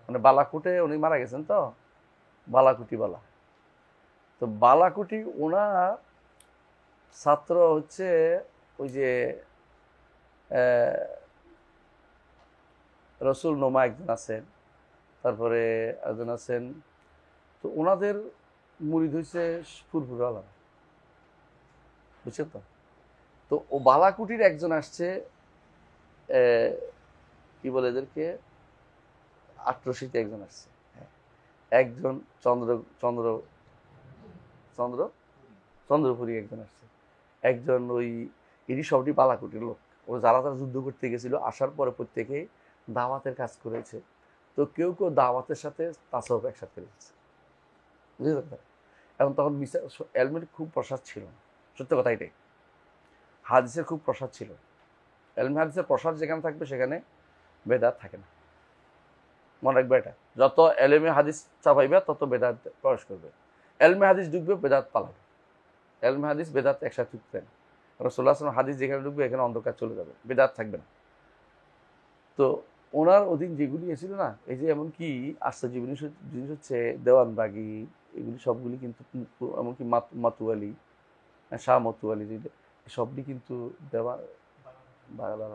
মানে বালাকুটে উনি মারা গেছেন তো, বালাকুটি বলা। তো বালাকুটি ওনার ছাত্র হচ্ছে ওই যে রসুল নোমা একজন আছেন, তারপরে একজন আছেন। তো ওনাদের মুরিদ হয়েছে ফুরফুরাওয়ালা, বুঝছেন তো? তো ও বালাকুটির একজন আসছে, কি বলে এদেরকে, আটরশিতে একজন আসছে, একজন চন্দ্রপুরী একজন আসছে, একজন ওই এটি সবটি বালাকুটির লোক। ও যারা তারা যুদ্ধ করতে গেছিল, আসার পরে প্রত্যেকেই দাওয়াতের কাজ করেছে। তো কেউ কেউ দাওয়াতের সাথে তাসাউফ একসাথে করেছে, বুঝতে পারছেন? এবং তখন এলমের খুব প্রসাদ ছিল, সত্য কথা এটাই। হাদিসের খুব প্রসাদ ছিল। এলমে হাদিসের প্রসাদ যেখানে থাকবে সেখানে বেদাত থাকে না, মনে রাখবে এটা। যত এলমে হাদিস চাপাইবে তত বেদাত প্রবেশ করবে। এলমে হাদিস ঢুকবে, বেদাত পালাবে। এলমে হাদিস বেদাত একসাথে ঢুকবে না। রাসূলুল্লাহ সাল্লাল্লাহু আলাইহি ওয়াসাল্লাম হাদিস যেখানে ঢুকবে এখানে অন্ধকার চলে যাবে, বেদাত থাকবে না। তো ওনার অধীন যেগুলি এসেছিল না, এই যে এমনকি আশ্চর্য জিনিস হচ্ছে দেওয়ানবাগি, এগুলি সবগুলি কিন্তু, এমনকি মাতুয়ালি, শাহ মতুয়ালি, সবটি কিন্তু বাংলা,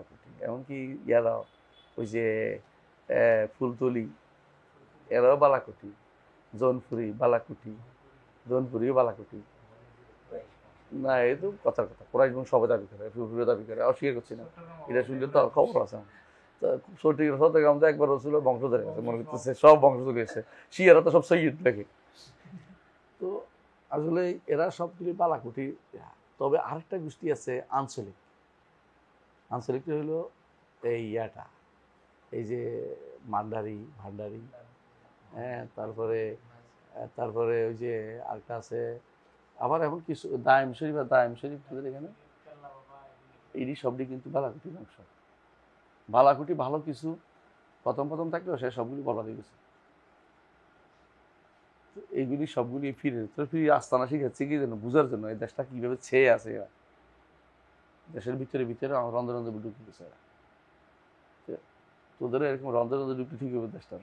এমনকি ইয়ারা ওই যে ফুলতলি, এরাও বালাকুটি, জৌনপুরি বালাকুটি, জৌনপুরিও বালাকুটি। না, এই তো কথার কথা। কোরআন এবং সবাই দাবি করে, ফুরফুরে দাবি করে, অস্বীকার করছি না। এটা শুনলে তো খবর আছে আমার। চট্টগ্রাম তো একবার রসুল বংশধরে গেছে, মনে করতেছে সব বংশধর গেছে, শিয়ারা তো সব সৈয়দ দেখে। তো আসলে এরা সবগুলি বালাকুটি। তবে আরেকটা গোষ্ঠী আছে আঞ্চলিক। আঞ্চলিকটা হলো এই ইয়াটা, এই যে ভান্ডারি, হ্যাঁ, তারপরে ওই যে আরেকটা আছে আবার এখন কিছু দায়েম শরীফ এখানে, এই সবটি কিন্তু বালাকুটির অংশ। বালাকুটি ভালো কিছু প্রথম থাকলেও সে সবগুলি বরবাদ হয়ে গেছে। এইগুলি সবগুলি ফিরে আস্তানা শিখাচ্ছে কি জন্য, বুঝার জন্য এই দেশটা কিভাবে ছেয়ে আছে। এরা দেশের ভিতরে রন্ধে ঢুকে গেছে। এরা তোদের এরকম রন্ধে ঢুকতে ঠিক হবে দেশটা,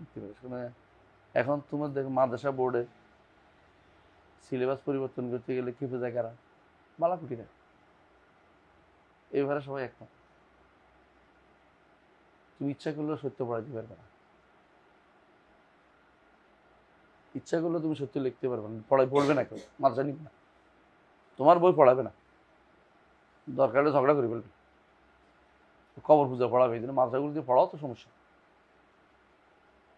ঢুকতে পারিস। এখন তোমার দেখো মাদ্রাসা বোর্ডে সিলেবাস পরিবর্তন করতে গেলে খেপে যায় কারা? বালাকুটিরা। এইভাবে সবাই একমত। তুমি ইচ্ছা করলেও সত্য পড়াইতে পারবে না, ইচ্ছা করলেও তুমি সত্য লিখতে পারবে না, পড়বে না, কেউ মাদ্রাসা নিবে না, তোমার বই পড়াবে না, দরকার হলে ঝগড়া করে ফেলবে, কবর পূজা পড়াবে। এই জন্য মাদ্রাসাগুলো দিয়ে পড়াও তো সমস্যা।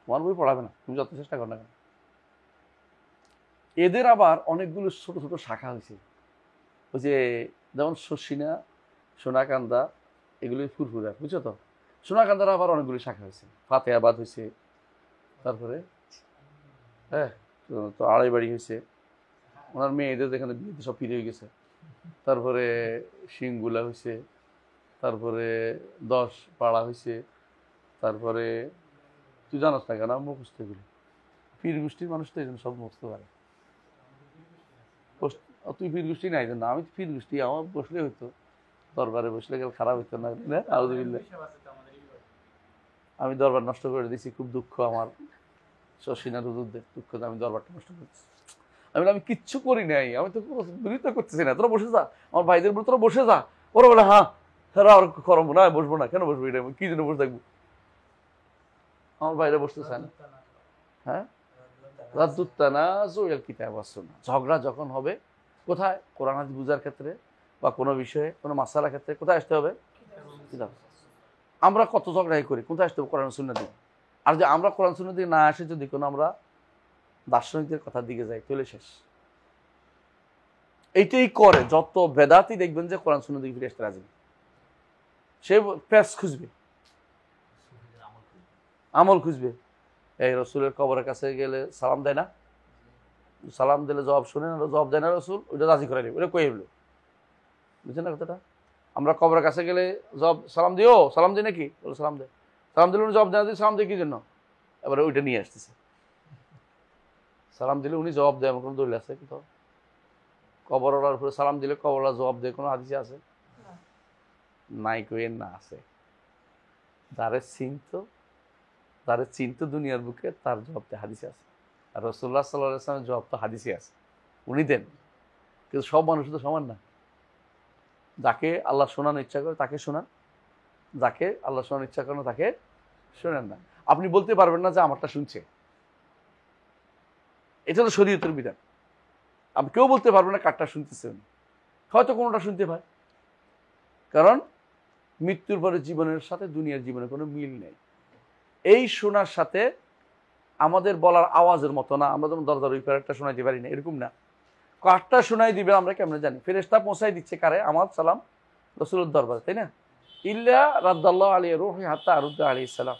তোমার বই পড়াবে না, তুমি যত চেষ্টা করো না কেন। এদের আবার অনেকগুলো ছোট ছোট শাখা হয়েছে। ওই যে যেমন শর্ষিনা, সোনাকান্দা, এগুলি ফুরফুরা, বুঝছো তো? সোনাকান্দার আবার অনেকগুলি শাখা হয়েছে। ফাতেহাবাদ হয়েছে, তারপরে হ্যাঁ তো আড়াইবাড়ি হয়েছে, ওনার মেয়েদের যেখানে বিয়েতে সব ফিরে হয়ে গেছে। তারপরে সিংগুলা হয়েছে, তারপরে 10 পাড়া হয়েছে, তারপরে তুই জানাস না কেন মুখস্থ এগুলি। পীর গোষ্ঠীর মানুষ তো এই জন্য সব মুখস্থ পারে। তুই পীর গোষ্ঠী নাই না, আমি পীর গোষ্ঠী, আমার বসলে হইতো, দরবারে বসলে গেলে খারাপ হইতো না। আলহামদুলিল্লাহ, আমি দরবার নষ্ট করে দিয়েছি, খুব দুঃখ আমার। শশীনার হুজুরদের দুঃখ, আমি দরবারটা নষ্ট করেছি। আমি কিচ্ছু করি নাই, আমি তো বিরোধিতা করতেছি না, তোরা বসে যা, আমার ভাইদের বলে তোরা বসে যা। ওরা বলে হ্যাঁ আর করবো না, বসবো না। কেন বসবো? এটা কি জন্য বসে থাকবো? আমার ভাইরা বসতে চায় না। হ্যাঁ, ঝগড়া যখন হবে কোথায়? কোরআন হাদিস বুঝার ক্ষেত্রে বা কোনো বিষয়ে কোনো মাসালার ক্ষেত্রে কোথায় আসতে হবে? আমরা কত ঝগড়াই করি, কোথায় আসতে হবে? কোরআন সুন্নাহ দিকে। আর যে আমরা কোরআন সুন্নাহ দিকে না আসে যদি কোনো আমরা দার্শনিকদের কথার দিকে যাই, চলে শেষ। এইটাই করে যত বেদাতি দেখবেন যে কোরআন সুন্নাহ দিকে ফিরে আসতে রাজি। সে প্যাস খুঁজবে, আমল খুঁজবে। এই রসুলের কবরের কাছে গেলে সালাম দেয় না, সালাম দিলে জবাব শুনে না, জবাব দেয় না রসুল, ওইটা রাজি করে নেবে, ওটা কয়ে হলো। বুঝছেন না কথাটা? আমরা কবরের কাছে গেলে জবাব সালাম দিও, সালাম দিই নাকি? বলে সালাম দেয়, সালাম দিলে উনি জবাব দেয়, সালাম দেয় কি জন্য? এবারে ওইটা নিয়ে আসতেছে। সালাম দিলে উনি জবাব দেয়, আমার কোনো দলিল আছে? কিন্তু কবরওয়ালার উপরে সালাম দিলে কবরওয়ালা জবাব দেয়, কোনো হাদিসে আছে? নাই, কইেন না, আছে। যারে চিন্ত দুনিয়ার বুকে তার জবাব তো হাদিসে আছে। আর রাসূলুল্লাহ সাল্লাল্লাহু আলাইহি ওয়াসাল্লামের জবাব তো হাদিসে আছে, উনি দেন। কিন্তু সব মানুষ তো সমান না। যাকে আল্লাহ শোনানোর ইচ্ছা করে তাকে শোনান, যাকে আল্লাহ শোনানোর ইচ্ছা করে না তাকে শোনেন না। আপনি বলতে পারবেন না যে আমারটা শুনছে, এটা তো শরীয়তের বিধান। আপনি কেউ বলতে পারবেন না কারটা শুনতেছে উনি, হয়তো কোনোটা শুনতে পায়। কারণ মৃত্যুর পরে জীবনের সাথে দুনিয়ার জীবনের কোনো মিল নেই। এই শোনার সাথে আমাদের বলার আওয়াজের মতো না। আমরা যেমন দরজার ওই পারে একটা শোনাইতে পারি না, এরকম না। কারটা শোনাই দিবে আমরা কেমনে জানি? ফেরেশতা পৌঁছাই দিচ্ছে কারে? আমার সালাম রাসূলের দরবারে, তাই না? ইল্লা রাদ্দাল্লাহু আলাইহি রূহি হাত্তা আরুদ্দা আলাইহিস সালাম।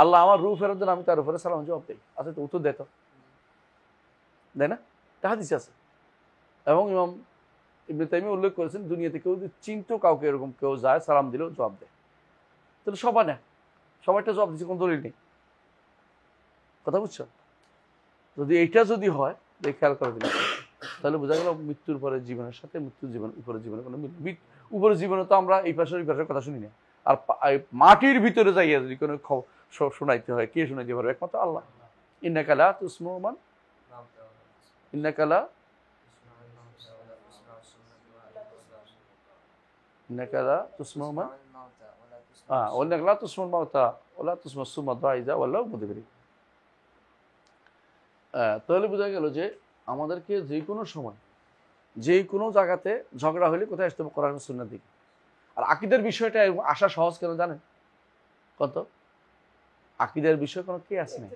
আল্লাহ আমার রূহ ফেরত দেন, আমি তার উপরে সালাম জবাব দেই। আচ্ছা, তো উত্তর দেয় তো, তাই না? এটা হাদিসে আছে। এবং ইমাম ইবনে তাইমিয়া উল্লেখ করেছেন, দুনিয়াতে কেউ যদি চিন্তা কাউকে এরকম কেউ যায় সালাম দিলেও জবাব দেয়, তাহলে সবাই না, সবাইটা জবাব দিচ্ছে, কোনো দলিল নেই। কথা বুঝছো? যদি এইটা যদি হয়, খেয়াল করে দিলাম, তাহলে বোঝা গেল মৃত্যুর পরে জীবনের সাথে মৃত্যুর জীবন উপরের জীবনে কোনো মিল। উপরের জীবনে তো আমরা এই পাশের ওই পাশের কথা শুনি না। আর মাটির ভিতরে যাইয়া যদি কোনো শোনাইতে হয়, কে শোনাইতে পারবে? একমাত্র আল্লাহ। ইন্নাকা লা তুসমু মান, ইন্নাকা লা তুসমু মান, ওয়ান্নাকা লা তুসমুল মাউতা ওয়ালা তুসমু সুম্মা দাইজা ওয়াল্লাহু মুদবির। তাহলে বোঝা গেল যে আমাদেরকে যে কোনো সময় যে কোনো জায়গাতে ঝগড়া হলে কোথায় আসতে হবে? কোরআন সুন্নাহর দিকে। আর আকীদার বিষয়টা আসা সহজ কেন জানেন? কত আকীদার বিষয় কোনো কেয়াস নেই,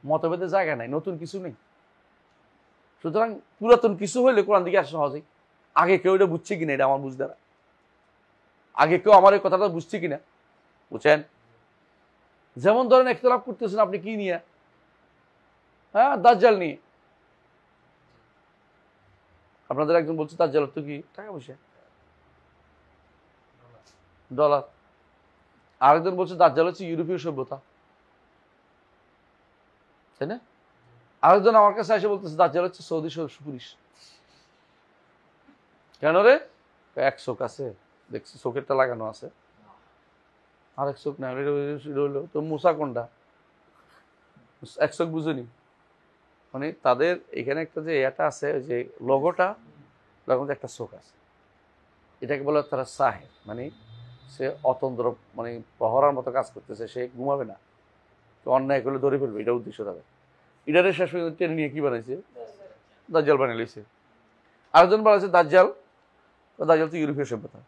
মতভেদের জায়গা নাই, নতুন কিছু নেই। সুতরাং পুরাতন কিছু হইলে কোরআন দিকে আসা সহজেই। আগে কেউ এটা বুঝছে কিনা, এটা আমার বুঝতে না। আগে কেউ আমার এই কথাটা বুঝছে কিনা, বুঝছেন? যেমন ধরেন ইখতিলাফ করতেছেন আপনি কি নিয়ে? হ্যাঁ, দাজ্জাল নিয়ে। আপনাদের একজন বলছে দাজ্জাল তো কি টাকা পয়সা, ডলার। আরেকজন বলছে দাজ্জাল হচ্ছে ইউরোপীয় সভ্যতা, তাই না? আরেকজন আমার কাছে এসে বলতেছে দাজ্জাল হচ্ছে সৌদি সুপুরিশ। কেন রে? এক চোখ আছে, দেখছি চোখেরটা লাগানো আছে, আরেক চোখ না হইলো তো মুসা কোনটা? এক চোখ বুঝুনি। মানে তাদের এখানে একটা যে এটা আছে, যে লোগোটা একটা চোখ আছে, এটাকে বলে তারা সাহেব, মানে সে অতন্ত্র, মানে প্রহরার মতো কাজ করতেছে, সে ঘুমাবে না, তো অন্যায় করলে ধরে ফেলবে, এটা উদ্দেশ্য তাদের। এটারে শেষ পর্যন্ত টেনে নিয়ে কি বানাইছে? দাজ্জাল বানিয়ে লইছে। আরেকজন বানাইছে দাজ্জাল, দাজ্জাল তো ইউরোপীয় সভ্যতা।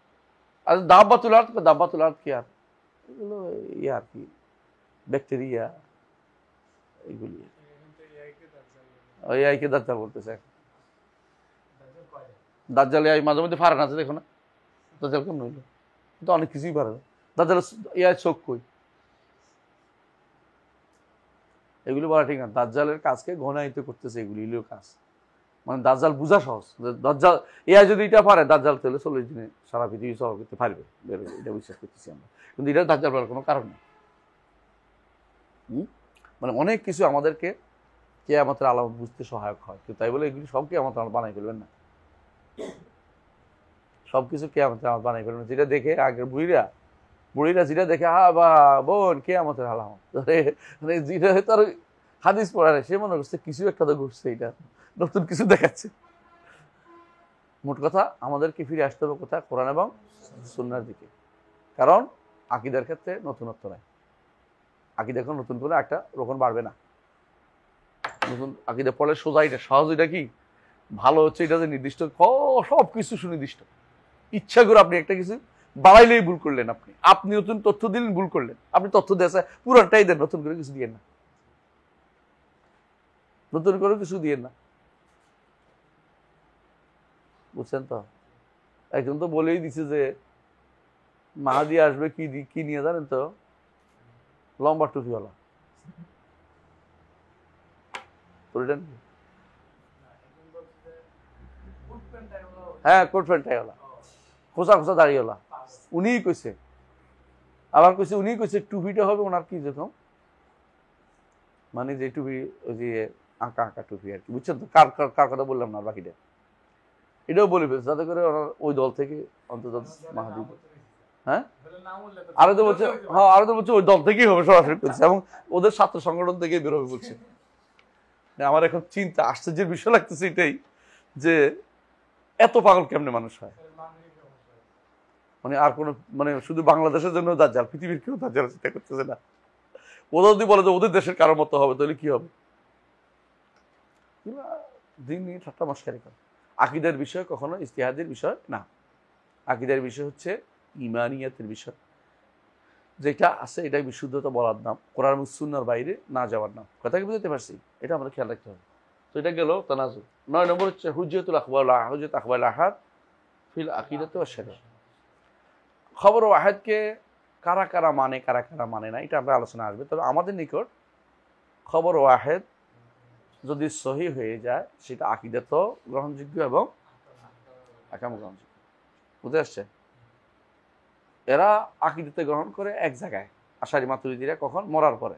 আর দাব্বাতুল আরদ, দাব্বাতুল আরদ কি আর? এগুলো আর কি ব্যাকটেরিয়া, এইগুলি এআইকে দাজ্জাল বলতেছে। দাজ্জাল এআই মাঝে মধ্যে ফারান আছে, দেখো না দাজ্জাল কেমন হইলো? কিন্তু অনেক কিছুই পারে না। দাজ্জাল এআই চোখ কই? এগুলি বলা ঠিক না। দাজ্জালের কাজকে ঘনায়িত করতেছে, এগুলি কাজ। মানে দাজ্জাল বোঝা সহজ। দাজ্জাল এআই যদি এটা পারে, দাজ্জাল তাহলে 40 দিনে সারা পৃথিবী সহ করতে পারবে, বেরোবে, এটা বিশ্বাস করতেছি আমরা। কিন্তু এটা দাজ্জাল বলার কোনো কারণ নেই। মানে অনেক কিছু আমাদেরকে কিয়ামতের আলামত বুঝতে সহায়ক হয়, তাই বলে এগুলি সব কিয়ামতের আলামত বানাই ফেলবেন না। সবকিছু কিয়ামতের আলামত বানাই ফেলবেন। যেটা দেখে আগের বুড়িরা যেটা দেখে বা বোন কিয়ামতের আলামত, মানে যেটা তার হাদিস পড়া নেই, সে মনে করছে কিছু একটা তো ঘুরছে, এটা নতুন কিছু দেখাচ্ছে। মোট কথা আমাদেরকে ফিরে আসতে হবে কোথায়? কোরআন এবং সুন্নাহর দিকে। কারণ আকীদার ক্ষেত্রে নতুনত্ব নাই। আকীদা এখন নতুন করে একটা রকম বাড়বে না। নতুন আকীদা পড়লে সোজা, এটা সহজ। এটা কি ভালো হচ্ছে? এটা যে নির্দিষ্ট সব কিছু সুনির্দিষ্ট। ইচ্ছা করে আপনি একটা কিছু বাড়াইলেই ভুল করলেন, আপনি নতুন তথ্য দিলেন, ভুল করলেন। আপনি তথ্য দিয়েছে পুরানটাই দেন, নতুন করে কিছু দিয়েন না, নতুন করে কিছু দিয়েন না, বুঝছেন তো? একজন তো বলেই দিছে যে মাহাদি আসবে কি নিয়ে জানেন তো? লম্বা টুপিওয়ালা। হ্যাঁ, কোট প্যান্ট টাইওয়ালা, খোঁচা খোঁচা দাঁড়িয়েওয়ালা, উনিই কইছে। আবার কইছে উনি কইছে টুপিটা হবে ওনার কি যেরকম, মানে যে টুপি, ওই যে আঁকা আঁকা টুপি আর কি, বুঝছেন তো? কার কথা বললাম না, বাকিটা এটাও বলে ফেলছে, যাতে করে ওনার ওই দল থেকে অন্তত মাহাদি। হ্যাঁ, আরো তো বলছে, হ্যাঁ আরো তো বলছে ওই দল থেকেই হবে, সরাসরি করছে, এবং ওদের ছাত্র সংগঠন থেকেই বেরোবে বলছে। আমার এখন চিন্তা, আশ্চর্যের বিষয় লাগতেছে এটাই, যে এত পাগল কেমনে মানুষ হয়। মানে আর কোনো, মানে শুধু বাংলাদেশের জন্য দাজ্জাল, পৃথিবীর কেউ দাজ্জাল চিন্তা করতেছে না। ওরা যদি বলে যে ওদের দেশের কারোর মতো হবে, তাহলে কি হবে? দিন নিয়ে ঠাট্টা মশকারি করে। আকীদার বিষয় কখনো ইজতিহাদের বিষয় না। আকীদার বিষয় হচ্ছে ঈমানিয়াতের বিষয়, যেটা আছে এটাই বিশুদ্ধতা বলার নাম, কোরআন এবং সুন্নাহর বাইরে না যাওয়ার নাম। কথা কি বুঝতে পারছি? এটা আমাদের খেয়াল রাখতে হবে। তো এটা গেল তানাজুল। 9 নম্বর হচ্ছে হুজ্জাতুল আখবাল আহাদ ফিল আকিদাতি ওয়াশ শরিয়াহ। খবর ওয়াহিদকে কারা কারা মানে, কারা কারা মানে না, এটা আমরা আলোচনা আসবে। তবে আমাদের নিকট খবর ওয়াহিদ যদি সহি হয়ে যায়, সেটা আকীদাত গ্রহণযোগ্য এবং আহকাম গ্রহণযোগ্য। বুঝতে আসছে? এরা আকীদাতে গ্রহণ করে এক জায়গায়, আশারি মাতুরিদিরা কখন? মরার পরে।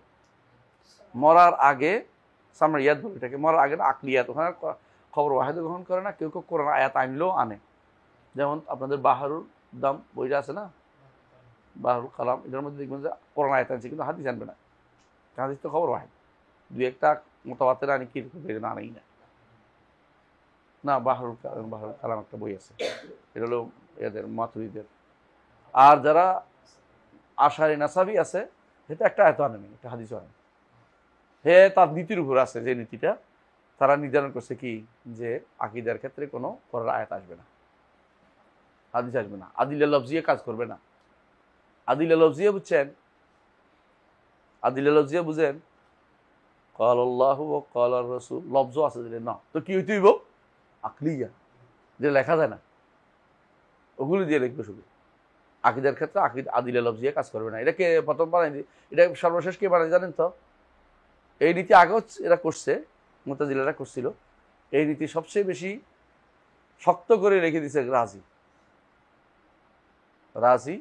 মরার আগে সামরিয়াত বলে এটাকে, মরার আগে না আকলিয়াত, ওখানে খবর ওয়াহিদ গ্রহণ করে না। কেউ কেউ কোরআন আয়াত আনলেও আনে, যেমন আপনাদের বাহারুল দাম বইটা আছে না, বাহারুল কালাম, এটার মধ্যে দেখবেন যে কোরআন আয়াত আনছে, কিন্তু হাদিস আনবে না। হাদিস তো খবর ওয়াহিদ, দুই একটা মোতাবাতের আনি, কি আনেই না। না, বাহারুল কালাম একটা বই আছে, এটা হলো এদের মাতুরিদের। আর যারা আশারি নাসাবি আছে, সেটা একটা আয়াত আনেনি, একটা হাদিসও আনে। হে তার নীতির উপর আছে, যে নীতিটা তারা নির্ধারণ করছে কি যে আকীদার ক্ষেত্রে কোনো পরের আয়াত আসবে না, হাদিস আসবে না, আদিলে লফজিয়ে কাজ করবে না। আদিলে লফজিয়ে বুঝছেন? আদিলে লফজিয়ে বুঝেন? ক্বাল আল্লাহু ওয়া ক্বাল আর রাসূল, লফজ আছে দিলে না, তো কি হইতে হইব? আকলিয়া, যে লেখা যায় না, ওগুলো দিয়ে লিখবে শুধু। আকীদার ক্ষেত্রে আদিলে লফজিয়ে কাজ করবে না। এটাকে প্রথম বানাই, এটা সর্বশেষ কে বানাই জানেন তো? এই নীতি আগেও এরা করছে, মুতাজিলারা করছিল। এই নীতি সবচেয়ে বেশি শক্ত করে রেখে দিয়েছে রাজি,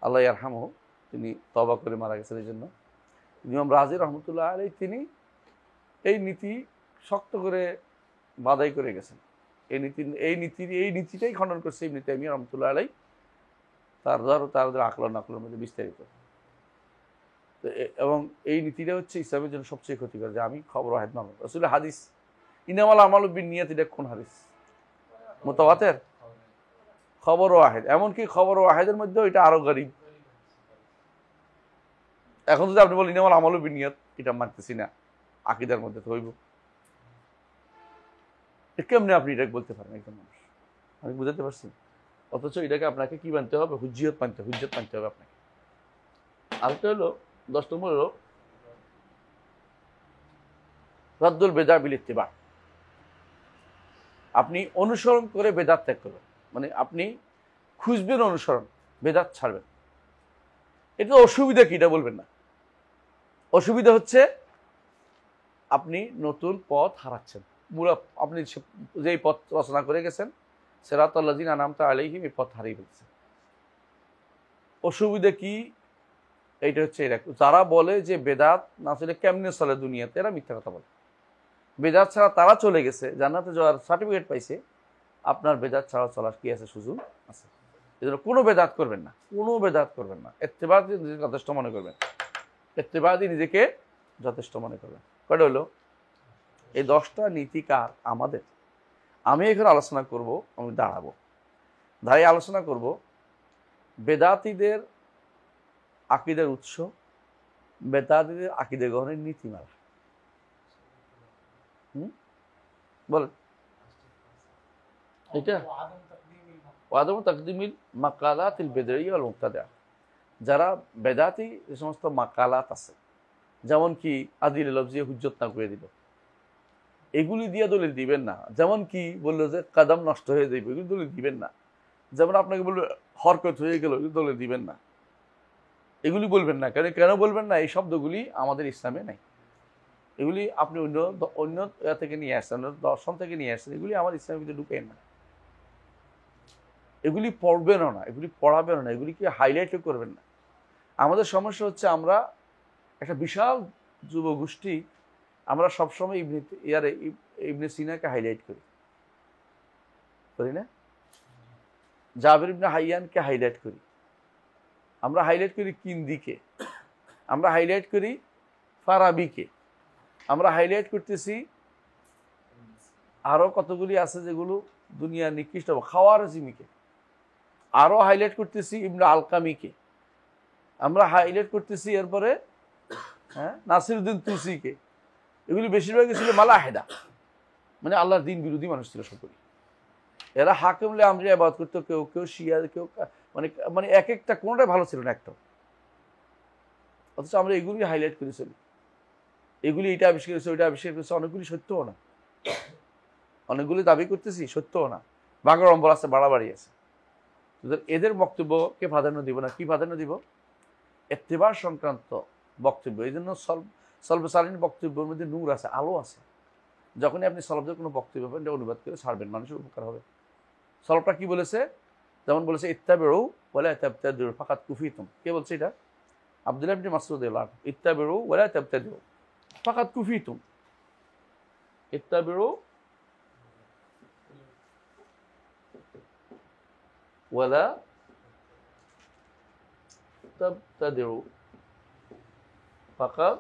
আল্লাহ ইয়ারহামহু, তিনি তওবা করে মারা গেছেন। এই জন্য ইমাম রাজি রহমতুল্লাহ আলাইহি তিনি এই নীতি শক্ত করে বাদাই করে গেছেন। এই নীতিটাই খণ্ডন করছে ইবনে তাইমিয়া রহমতুল্লাহ আলাইহি তার আকল নাকলের মধ্যে বিস্তারিত। এবং এই নীতিটা হচ্ছে ইসলামের জন্য সবচেয়ে ক্ষতিকর, যে আমি খবর ওয়াহিদ মানব। আসলে হাদিস ইনামাল আমালু বিন্নিয়াত, এটা কোন হাদিস? মুতাওয়াতির খবর ওয়াহিদ। এমনকি খবর ওয়াহিদের মধ্যে এটা আরো গরীব। এখন যদি আপনি বলেন ইনামাল আমালু বিন্নিয়াত, এটা মানতেছি না, আকীদার মধ্যে তো হইব, কেমনে আপনি এটা বলতে পারেন একজন মানুষ? আমি বুঝাতে পারছি? অথচ এটাকে আপনাকে কি মানতে হবে? হুজ্জিয়ত মানতে হবে আপনাকে। আরেকটা হলো 10 নম্বর হলো রাদ্দুল বেদা বিল ইত্তিবা। আপনি অনুসরণ করে বেদাত ত্যাগ করবেন, মানে আপনি খুঁজবেন অনুসরণ, বেদাত ছাড়বেন। এটা অসুবিধা কি, এটা বলবেন না। অসুবিধা হচ্ছে আপনি নতুন পথ হারাচ্ছেন। আপনি যেই পথ রচনা করে গেছেন, সিরাতাল্লাযিনা আনআমতা আলাইহিম, এই পথ হারিয়ে ফেলছেন। অসুবিধা কি? এইটা হচ্ছে এরকম, যারা বলে যে বেদাত না চলে কেমনে চলে দুনিয়াতে, এরা মিথ্যা কথা বলে। বেদাত ছাড়া তারা চলে গেছে, জান্নাতে যাওয়ার সার্টিফিকেট পাইছে, আপনার বেদাত ছাড়া চলার কি আছে? সুযোগ আছে। এই জন্য কোনো বেদাত করবেন না, ইত্তেবাদি নিজেকে যথেষ্ট মনে করবেন, কয়টা হলো? এই 10টা নীতিকার আমাদের। আমি এখানে আলোচনা করব, আমি দাঁড়িয়ে আলোচনা করব বেদাতীদের আকীদার উৎস, বেদাতীদের আকীদা গ্রহণের নীতিমালা। বলেন এটা ওয়াদাম তাকদিমিল মাকালাতিল বিদঈয়া ওয়াল মুবতাদিআ। যারা বেদাতি যে সমস্ত মাকালাত আছে, যেমন কি আদিলে লফজিয়ে হুজ্জত না করে দিল, এগুলি দিয়ে দলিল দিবেন না। যেমন কি বললো যে কাদাম নষ্ট হয়ে যাবে, এগুলি দলিল দিবেন না। যেমন আপনাকে বললো হরকত হয়ে গেল, এগুলি দলিল দিবেন না। এগুলি বলবেন না। কেন বলবেন না? এই শব্দগুলি আমাদের ইসলামে নাই। এগুলি আপনি অন্য থেকে নিয়ে আসছেন, অন্য দর্শন থেকে নিয়ে আসছেন। এগুলি আমার ইসলামের ভিতরে ঢুকেন না। এগুলি পড়বেনও না, এগুলি পড়াবেনও না, এগুলিকে হাইলাইটও করবেন না। আমাদের সমস্যা হচ্ছে আমরা একটা বিশাল যুব গোষ্ঠী, আমরা সবসময় ইবনে সিনাকে হাইলাইট করি না? জাবির ইবনে হাইয়ানকে হাইলাইট করি, আমরা হাইলাইট করি কিন্দিকে, আমরা হাইলাইট করি ফারাবিকে, আমরা হাইলাইট করতেছি আরো কতগুলি আছে যেগুলো দুনিয়া নিকৃষ্ট, খাওয়ারজিমিকে, আরো হাইলাইট করতেছি ইবনে আলকামিকে, আমরা হাইলাইট করতেছি এরপরে নাসিরউদ্দিন তুসিকে। এগুলি বেশিরভাগই ছিল মালাহেদা, মানে আল্লাহর দিন বিরোধী মানুষ ছিল সকলেই। এরা হাকিমলে আমরা ইবাদত করতো, কেউ শিয়া, কেউ মানে এক একটা, কোনোটাই ভালো ছিল না একটা। অথচ আমরা এগুলি হাইলাইট করে চলি, এগুলি এটা আবিষ্কার করেছে, ওইটা আবিষ্কার করেছে। অনেকগুলি সত্যও না, অনেকগুলি দাবি করতেছি সত্যও না, বাগড়ম্বর আছে, বাড়াবাড়ি আছে। এদের বক্তব্যকে প্রাধান্য দিব না। কি প্রাধান্য দিব? ইত্তেবা সংক্রান্ত বক্তব্য। এই জন্য সলবে সালিন বক্তব্যের মধ্যে নূর আছে, আলো আছে। যখনই আপনি সলবদের কোনো বক্তব্য পাবেন, এটা অনুবাদ করে ছাড়বেন, মানুষের উপকার হবে। সলবটা কি বলেছে? যেমন বলেছে ইত্তাবিউ ওয়ালা তাবতাদিউ ফাকাদ কুফিতুম। কে বলছে এটা? আব্দুল্লাহ ইবনে মাসউদ রাদিয়াল্লাহু আনহু। ইত্তাবিউ ওয়ালা তাবতাদিউ ফাকাদ কুফিতুম। ইত্তাবিউ ওয়ালা তাবতাদিউ ফাকাদ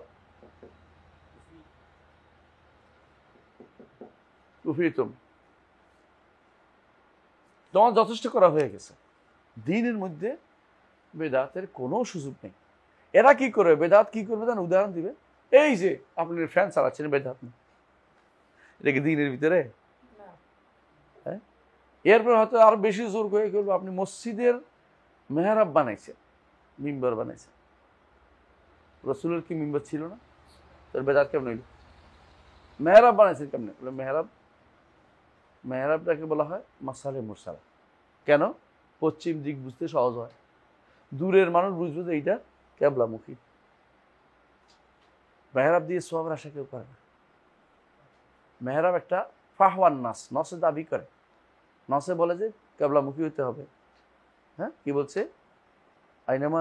কুফিতুম। তোমার যথেষ্ট করা হয়ে গেছে। দ্বীনের মধ্যে বেদাতের কোনো সুযোগ নেই। এরা কি করবে? বেদাত কি করবে? তার উদাহরণ দিবে। এই যে আপনার ফ্যান চালাচ্ছেন, বেদাত নেই। এটা কি দিনের ভিতরে? না। হ্যাঁ, এরপর হয়তো আরো বেশি জোর করে করবো, আপনি মসজিদের মেহরাব বানাইছেন, মিম্বার বানাইছেন, রসুলের কি মিম্বার ছিল না? তোর বেদাত কেমন হইল? মেহরাব বানাইছেন কেমনে? মেহরাবটাকে বলা হয় মাসালে মুরসালা। কেন? পশ্চিম দিক বুঝতে সহজ হয়, দূরের মানুষ বুঝবে যে এইটা কেবলামুখী। মেহরাব দিয়ে সওয়াবের আশা কেউ করে না। মেহরাব একটা ফাহওয়ান নাস, নসে দাবি করে, নসে বলে যে কেবলামুখী হইতে হবে। হ্যাঁ, কি বলছে? আইনামা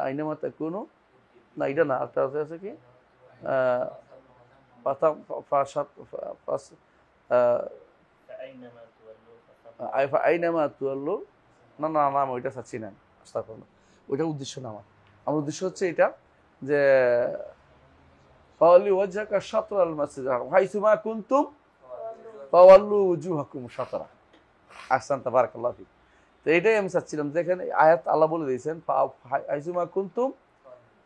আইনামা তাকুনু, না এটা না, একটা আছে কি আইনামা তুয়াল্লু, না না না, আমি ওইটা চাচ্ছি না, ওইটা উদ্দেশ্য না আমার। আমার উদ্দেশ্য হচ্ছে এটা যে ফাওয়াল্লি ওয়াজহাকা শাতরাল মাসজিদিল হারাম হাইসুমা কুনতুম ফাওয়াল্লু উজুহাকুম শাতরা। আহসানতা, বারাকাল্লাহু ফিক। তো এটাই আমি চাচ্ছিলাম, যেখানে আয়াত আল্লাহ বলে দিয়েছেন হাইসুমা কুনতুম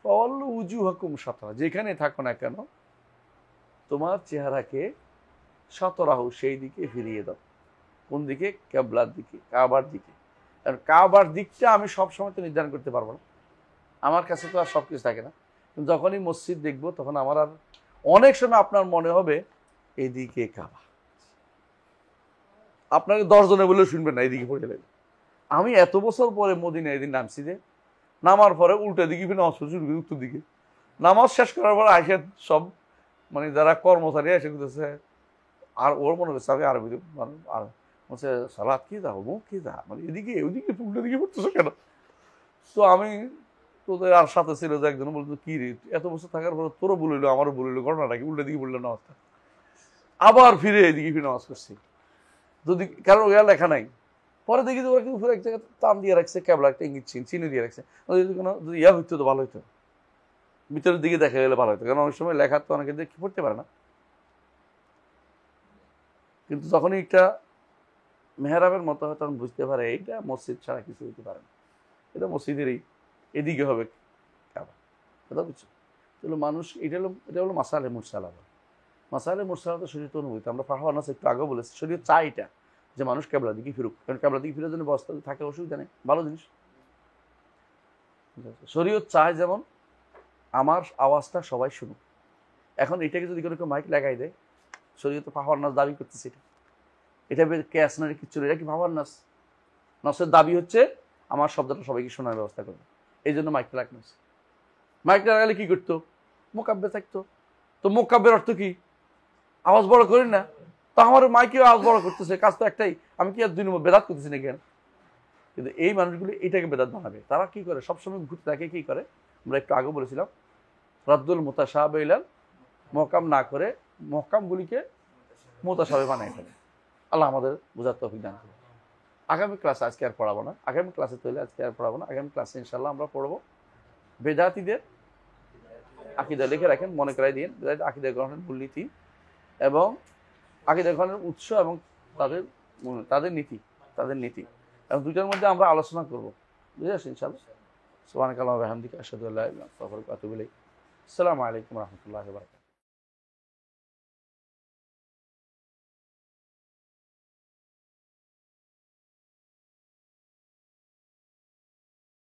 ফাওয়াল্লু উজুহাকুম শাতরা, যেখানে থাকো না কেন তোমার চেহারাকে শাতরাহু, সেই দিকে ফিরিয়ে দাও। কোন দিকে? কিবলার দিকে, কাবার দিকে। কারণ কাবার দিকটা আমি সব সময় তো নির্ধারণ করতে পারবো না, আমার কাছে তো আর সব কিছু থাকে না। কিন্তু যখনই মসজিদ দেখবো তখন আমার আর অনেক সময় আপনার মনে হবে এদিকে কাবা। আপনাকে 10 জনে বলেও শুনবেন না, এদিকে পড়ে যাবে। আমি এত বছর পরে মদিনা এদিন নামছি, যে নামার পরে উল্টা দিকে ফিরে নামাজ শুরু করি, উত্তর দিকে। নামাজ শেষ করার পরে আইসা সব মানে যারা কর্মচারী এসে করতেছে, আর ওর মনে করছে আমি আরবি আর বলছে সালাদ কি দাও, মুখ কি দা, মানে এদিকে ওদিকে উল্টা দিকে পড়তেছো কেন? তো আমি, তোদের আর সাথে ছিল যে একজন বলতো কি রে, এত বছর থাকার পর তোরও বলিল আমারও বলিল, ঘটনাটা কি? উল্টা দিকে বললো নামাজটা, আবার ফিরে এদিকে ফিরে নামাজ করছি। যদি কারণ ওরা লেখা নাই, পরে দেখি ওরা কিন্তু এক জায়গায় টান দিয়ে রাখছে, ক্যাবলা একটা ইঙ্গিত চিহ্ন দিয়ে রাখছে। যদি ইয়া হইতো তো ভালো হইতো, ভিতরের দিকে দেখা গেলে ভালো হতো, কারণ অনেক সময় লেখা তো অনেকে দেখে পড়তে পারে না। কিন্তু যখনই একটা মেহরাবের মতো হয় তখন বুঝতে পারে এইটা মসজিদ ছাড়া কিছু হইতে পারে না, এটা মসজিদেরই এদিকে হবে কাবা। কথা বুঝছো? তাহলে মানুষ এটা হলো মাসালে মুরসালা। মাসালে মুরসালা তো শরীয়ত অনুভূতি। আমরা ফাহওয়ান নাস একটু আগেও বলেছি, শরীয়ত চাই এটা যে মানুষ কেবলার দিকে ফিরুক, কারণ কেবলার দিকে ফিরে জন্য বস্তা থাকে অসুবিধা নেই, ভালো জিনিস। শরীয়ত চায় যেমন আমার আওয়াজটা সবাই শুনুক। এখন এটাকে যদি কোনো কেউ মাইক লাগাই দেয়, শরীয়ত ফাহওয়ান নাস দাবি করতেছে, এটা ক্যাশ না কিচ্ছু, এটা কি ফাহওয়ান নাস? নাসের দাবি হচ্ছে আমার শব্দটা সবাইকে শোনার ব্যবস্থা করবে, এই জন্য মাইকটা লাগানো হয়েছে। মাইকটা লাগালে কি করতো? মোকাব্বে থাকতো। তো মোকাব্বের অর্থ কি? আওয়াজ বড় করি না, তো আমার মাইকে আওয়াজ বড় করতেছে, কাজ তো একটাই, আমি কি আর 2 নম্বর বেদাত করতেছি না কেন? কিন্তু এই মানুষগুলি এটাকে বেদাত বানাবে। তারা কি করে? সবসময় ঘুরতে থাকে, কি করে? আমরা একটু আগে বলেছিলাম, রাদ্দুল মুতাশাবিহ ইলাল মুহকাম না করে মুহকামগুলিকে মুতাশাবিহ বানায় ফেলে। আল্লাহ আমাদের বোঝার তৌফিক দান করুন। আগামী ক্লাসে আজকে আর পড়াবো না, আগামী ক্লাসে তৈলে আজকে আর পড়াবো না, আগামী ক্লাসে ইনশাল্লাহ আমরা পড়বো বেদাতীদের আকীদা। লিখে রাখেন, মনে করাই দিন, বেদাতীদের আকীদা গ্রহণের মূলনীতি এবং আকীদা গ্রহণের উৎস এবং তাদের নীতি এবং দুইটার মধ্যে আমরা আলোচনা করবো, বুঝে আসি ইনশাআল্লাহ। সুবহানাকাল্লাহু ওয়া বিহামদিকা আশহাদু আল্লা ইলাহা ইল্লা আনতা আস্তাগফিরুকা ওয়া আতুবু ইলাইক। আসসালামু আলাইকুম ওয়া রাহমাতুল্লাহি ওয়া বারাকাতুহু।